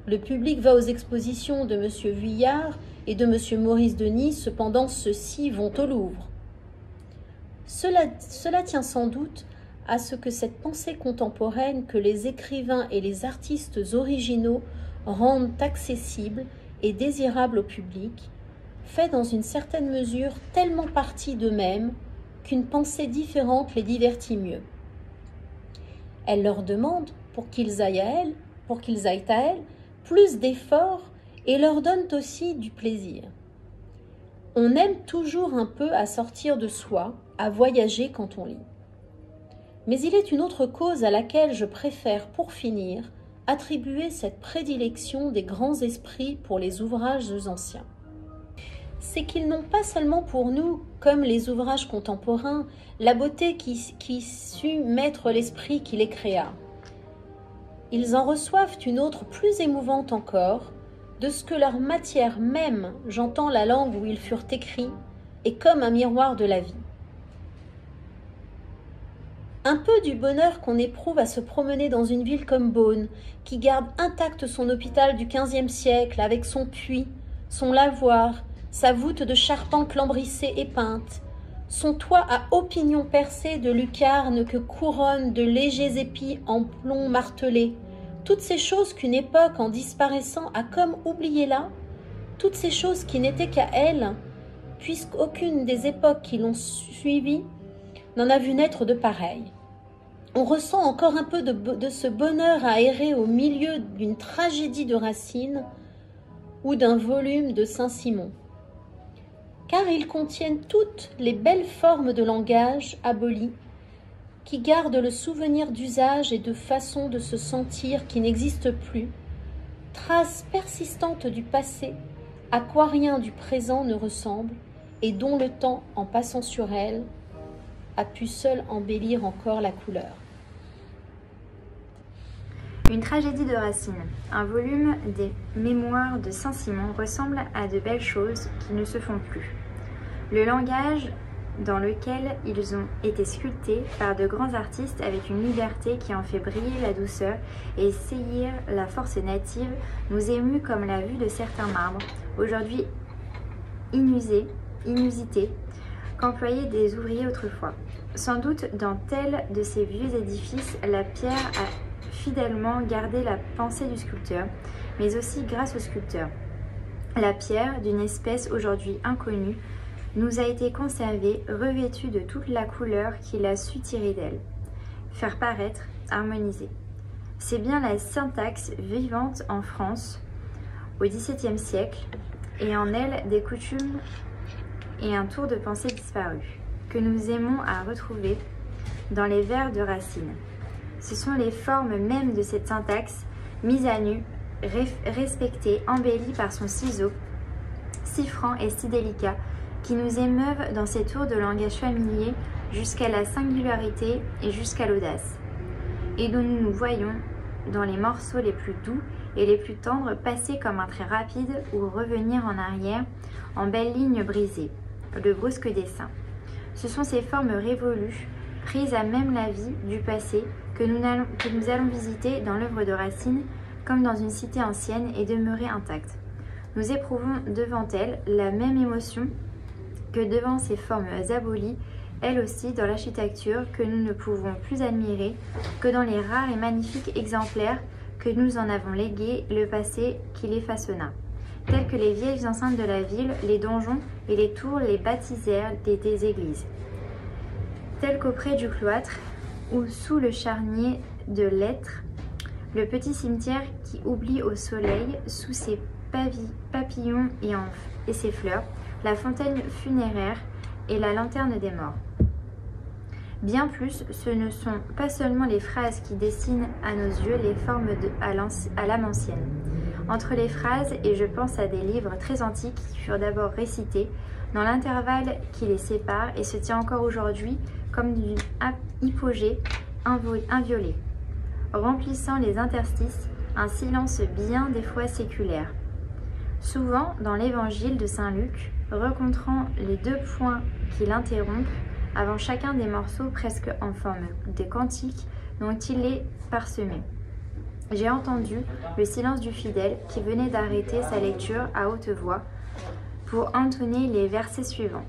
Le public va aux expositions de M. Vuillard et de M. Maurice Denis, cependant ceux-ci vont au Louvre. Cela tient sans doute à ce que cette pensée contemporaine que les écrivains et les artistes originaux rendent accessible et désirable au public, fait dans une certaine mesure tellement partie d'eux-mêmes qu'une pensée différente les divertit mieux. Elle leur demande, pour qu'ils aillent à elle, plus d'efforts et leur donne aussi du plaisir. On aime toujours un peu à sortir de soi, à voyager quand on lit. Mais il est une autre cause à laquelle je préfère, pour finir, attribuer cette prédilection des grands esprits pour les ouvrages anciens. C'est qu'ils n'ont pas seulement pour nous, comme les ouvrages contemporains, la beauté qui sut mettre l'esprit qui les créa. Ils en reçoivent une autre plus émouvante encore, de ce que leur matière même, j'entends la langue où ils furent écrits, est comme un miroir de la vie. Un peu du bonheur qu'on éprouve à se promener dans une ville comme Beaune, qui garde intact son hôpital du XVe siècle avec son puits, son lavoir, sa voûte de charpente lambrissée et peinte, son toit à opinions percées de lucarnes que couronnent de légers épis en plomb martelé, toutes ces choses qu'une époque en disparaissant a comme oubliées là, toutes ces choses qui n'étaient qu'à elle, puisqu'aucune des époques qui l'ont suivie n'en a vu naître de pareil. On ressent encore un peu de ce bonheur à errer au milieu d'une tragédie de Racine ou d'un volume de Saint-Simon, car ils contiennent toutes les belles formes de langage abolies qui gardent le souvenir d'usage et de façon de se sentir qui n'existent plus, traces persistantes du passé à quoi rien du présent ne ressemble et dont le temps, en passant sur elle, a pu seul embellir encore la couleur. Une tragédie de Racine, un volume des mémoires de Saint-Simon ressemble à de belles choses qui ne se font plus. Le langage dans lequel ils ont été sculptés par de grands artistes avec une liberté qui en fait briller la douceur et saillir la force native, nous émut comme la vue de certains marbres, aujourd'hui inusités, qu'employaient des ouvriers autrefois. Sans doute dans tel de ces vieux édifices, la pierre a fidèlement gardé la pensée du sculpteur, mais aussi grâce au sculpteur. La pierre, d'une espèce aujourd'hui inconnue, nous a été conservée, revêtue de toute la couleur qu'il a su tirer d'elle, faire paraître, harmoniser. C'est bien la syntaxe vivante en France au XVIIe siècle, et en elle des coutumes et un tour de pensée disparu, que nous aimons à retrouver dans les vers de Racine. Ce sont les formes mêmes de cette syntaxe, mises à nu, respectées, embellies par son ciseau, si franc et si délicat, qui nous émeuvent dans ces tours de langage familier jusqu'à la singularité et jusqu'à l'audace, et dont nous voyons dans les morceaux les plus doux et les plus tendres passer comme un trait rapide ou revenir en arrière en belles lignes brisées, le brusque dessin. Ce sont ces formes révolues, prises à même la vie du passé, que nous allons visiter dans l'œuvre de Racine comme dans une cité ancienne et demeurer intacte. Nous éprouvons devant elle la même émotion que devant ces formes abolies, elles aussi dans l'architecture que nous ne pouvons plus admirer que dans les rares et magnifiques exemplaires que nous en avons légués le passé qui les façonna, tels que les vieilles enceintes de la ville, les donjons et les tours, les baptistères des églises, tels qu'auprès du cloître ou sous le charnier de l'Être, le petit cimetière qui oublie au soleil, sous ses papillons et ses fleurs, la fontaine funéraire et la lanterne des morts. Bien plus, ce ne sont pas seulement les phrases qui dessinent à nos yeux les formes à l'âme ancienne. Entre les phrases, et je pense à des livres très antiques qui furent d'abord récités, dans l'intervalle qui les sépare et se tient encore aujourd'hui comme d'une hypogée inviolée, remplissant les interstices, un silence bien des fois séculaire. Souvent, dans l'évangile de Saint Luc, rencontrant les deux points qui l'interrompent, avant chacun des morceaux presque en forme de cantiques dont il est parsemé. J'ai entendu le silence du fidèle qui venait d'arrêter sa lecture à haute voix pour entonner les versets suivants,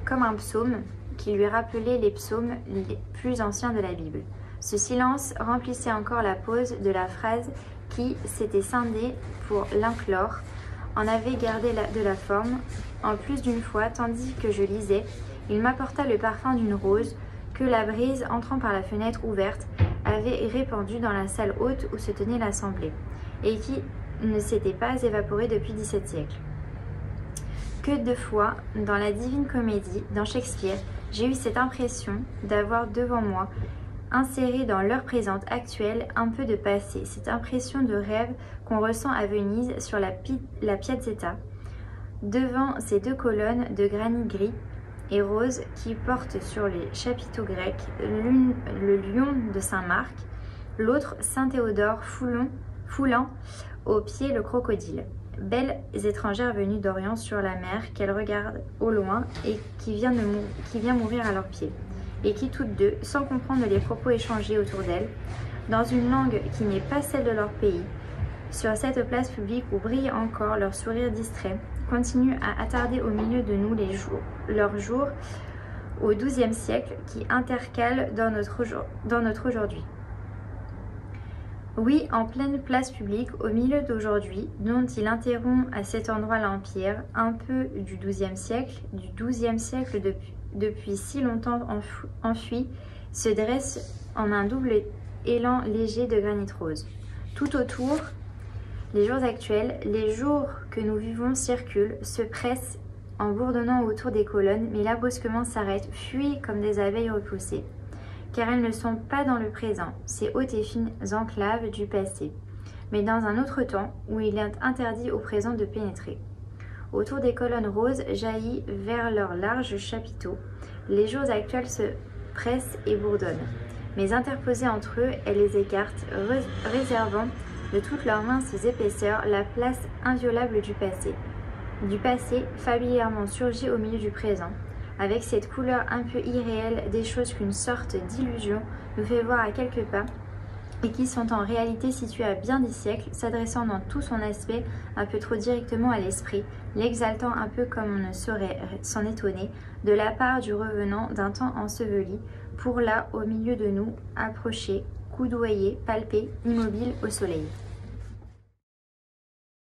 comme un psaume qui lui rappelait les psaumes les plus anciens de la Bible. Ce silence remplissait encore la pause de la phrase qui s'était scindée pour l'inclore, en avait gardé de la forme, en plus d'une fois, tandis que je lisais, il m'apporta le parfum d'une rose que la brise, entrant par la fenêtre ouverte, avait répandue dans la salle haute où se tenait l'assemblée, et qui ne s'était pas évaporée depuis 17 siècles. Que de fois, dans la Divine Comédie, dans Shakespeare, j'ai eu cette impression d'avoir devant moi, inséré dans l'heure présente actuelle, un peu de passé, cette impression de rêve qu'on ressent à Venise sur la Piazzetta, devant ces deux colonnes de granit gris et rose qui portent sur les chapiteaux grecs, l'une le lion de Saint-Marc, l'autre Saint Théodore foulant au pied le crocodile. Belles étrangères venues d'Orient sur la mer qu'elles regardent au loin et qui vient mourir à leurs pieds, et qui toutes deux, sans comprendre les propos échangés autour d'elles, dans une langue qui n'est pas celle de leur pays, sur cette place publique où brille encore leur sourire distrait, continuent à attarder au milieu de nous leurs jours, au XIIe siècle qui intercale dans notre aujourd'hui. Oui, en pleine place publique, au milieu d'aujourd'hui, dont il interrompt à cet endroit l'Empire, un peu du XIIe siècle depuis si longtemps enfui, se dresse en un double élan léger de granit rose. Tout autour, les jours actuels, les jours que nous vivons circulent, se pressent en bourdonnant autour des colonnes, mais là brusquement s'arrêtent, fuient comme des abeilles repoussées. Car elles ne sont pas dans le présent, ces hautes et fines enclaves du passé, mais dans un autre temps où il est interdit au présent de pénétrer. Autour des colonnes roses jaillit vers leurs larges chapiteaux. Les jours actuels se pressent et bourdonnent, mais interposées entre eux, elles les écartent, réservant de toutes leurs minces épaisseurs la place inviolable du passé familièrement surgi au milieu du présent, avec cette couleur un peu irréelle des choses qu'une sorte d'illusion nous fait voir à quelques pas et qui sont en réalité situées à bien des siècles, s'adressant dans tout son aspect un peu trop directement à l'esprit, l'exaltant un peu comme on ne saurait s'en étonner, de la part du revenant d'un temps enseveli, pour là, au milieu de nous, approcher, coudoyer, palper, immobile au soleil.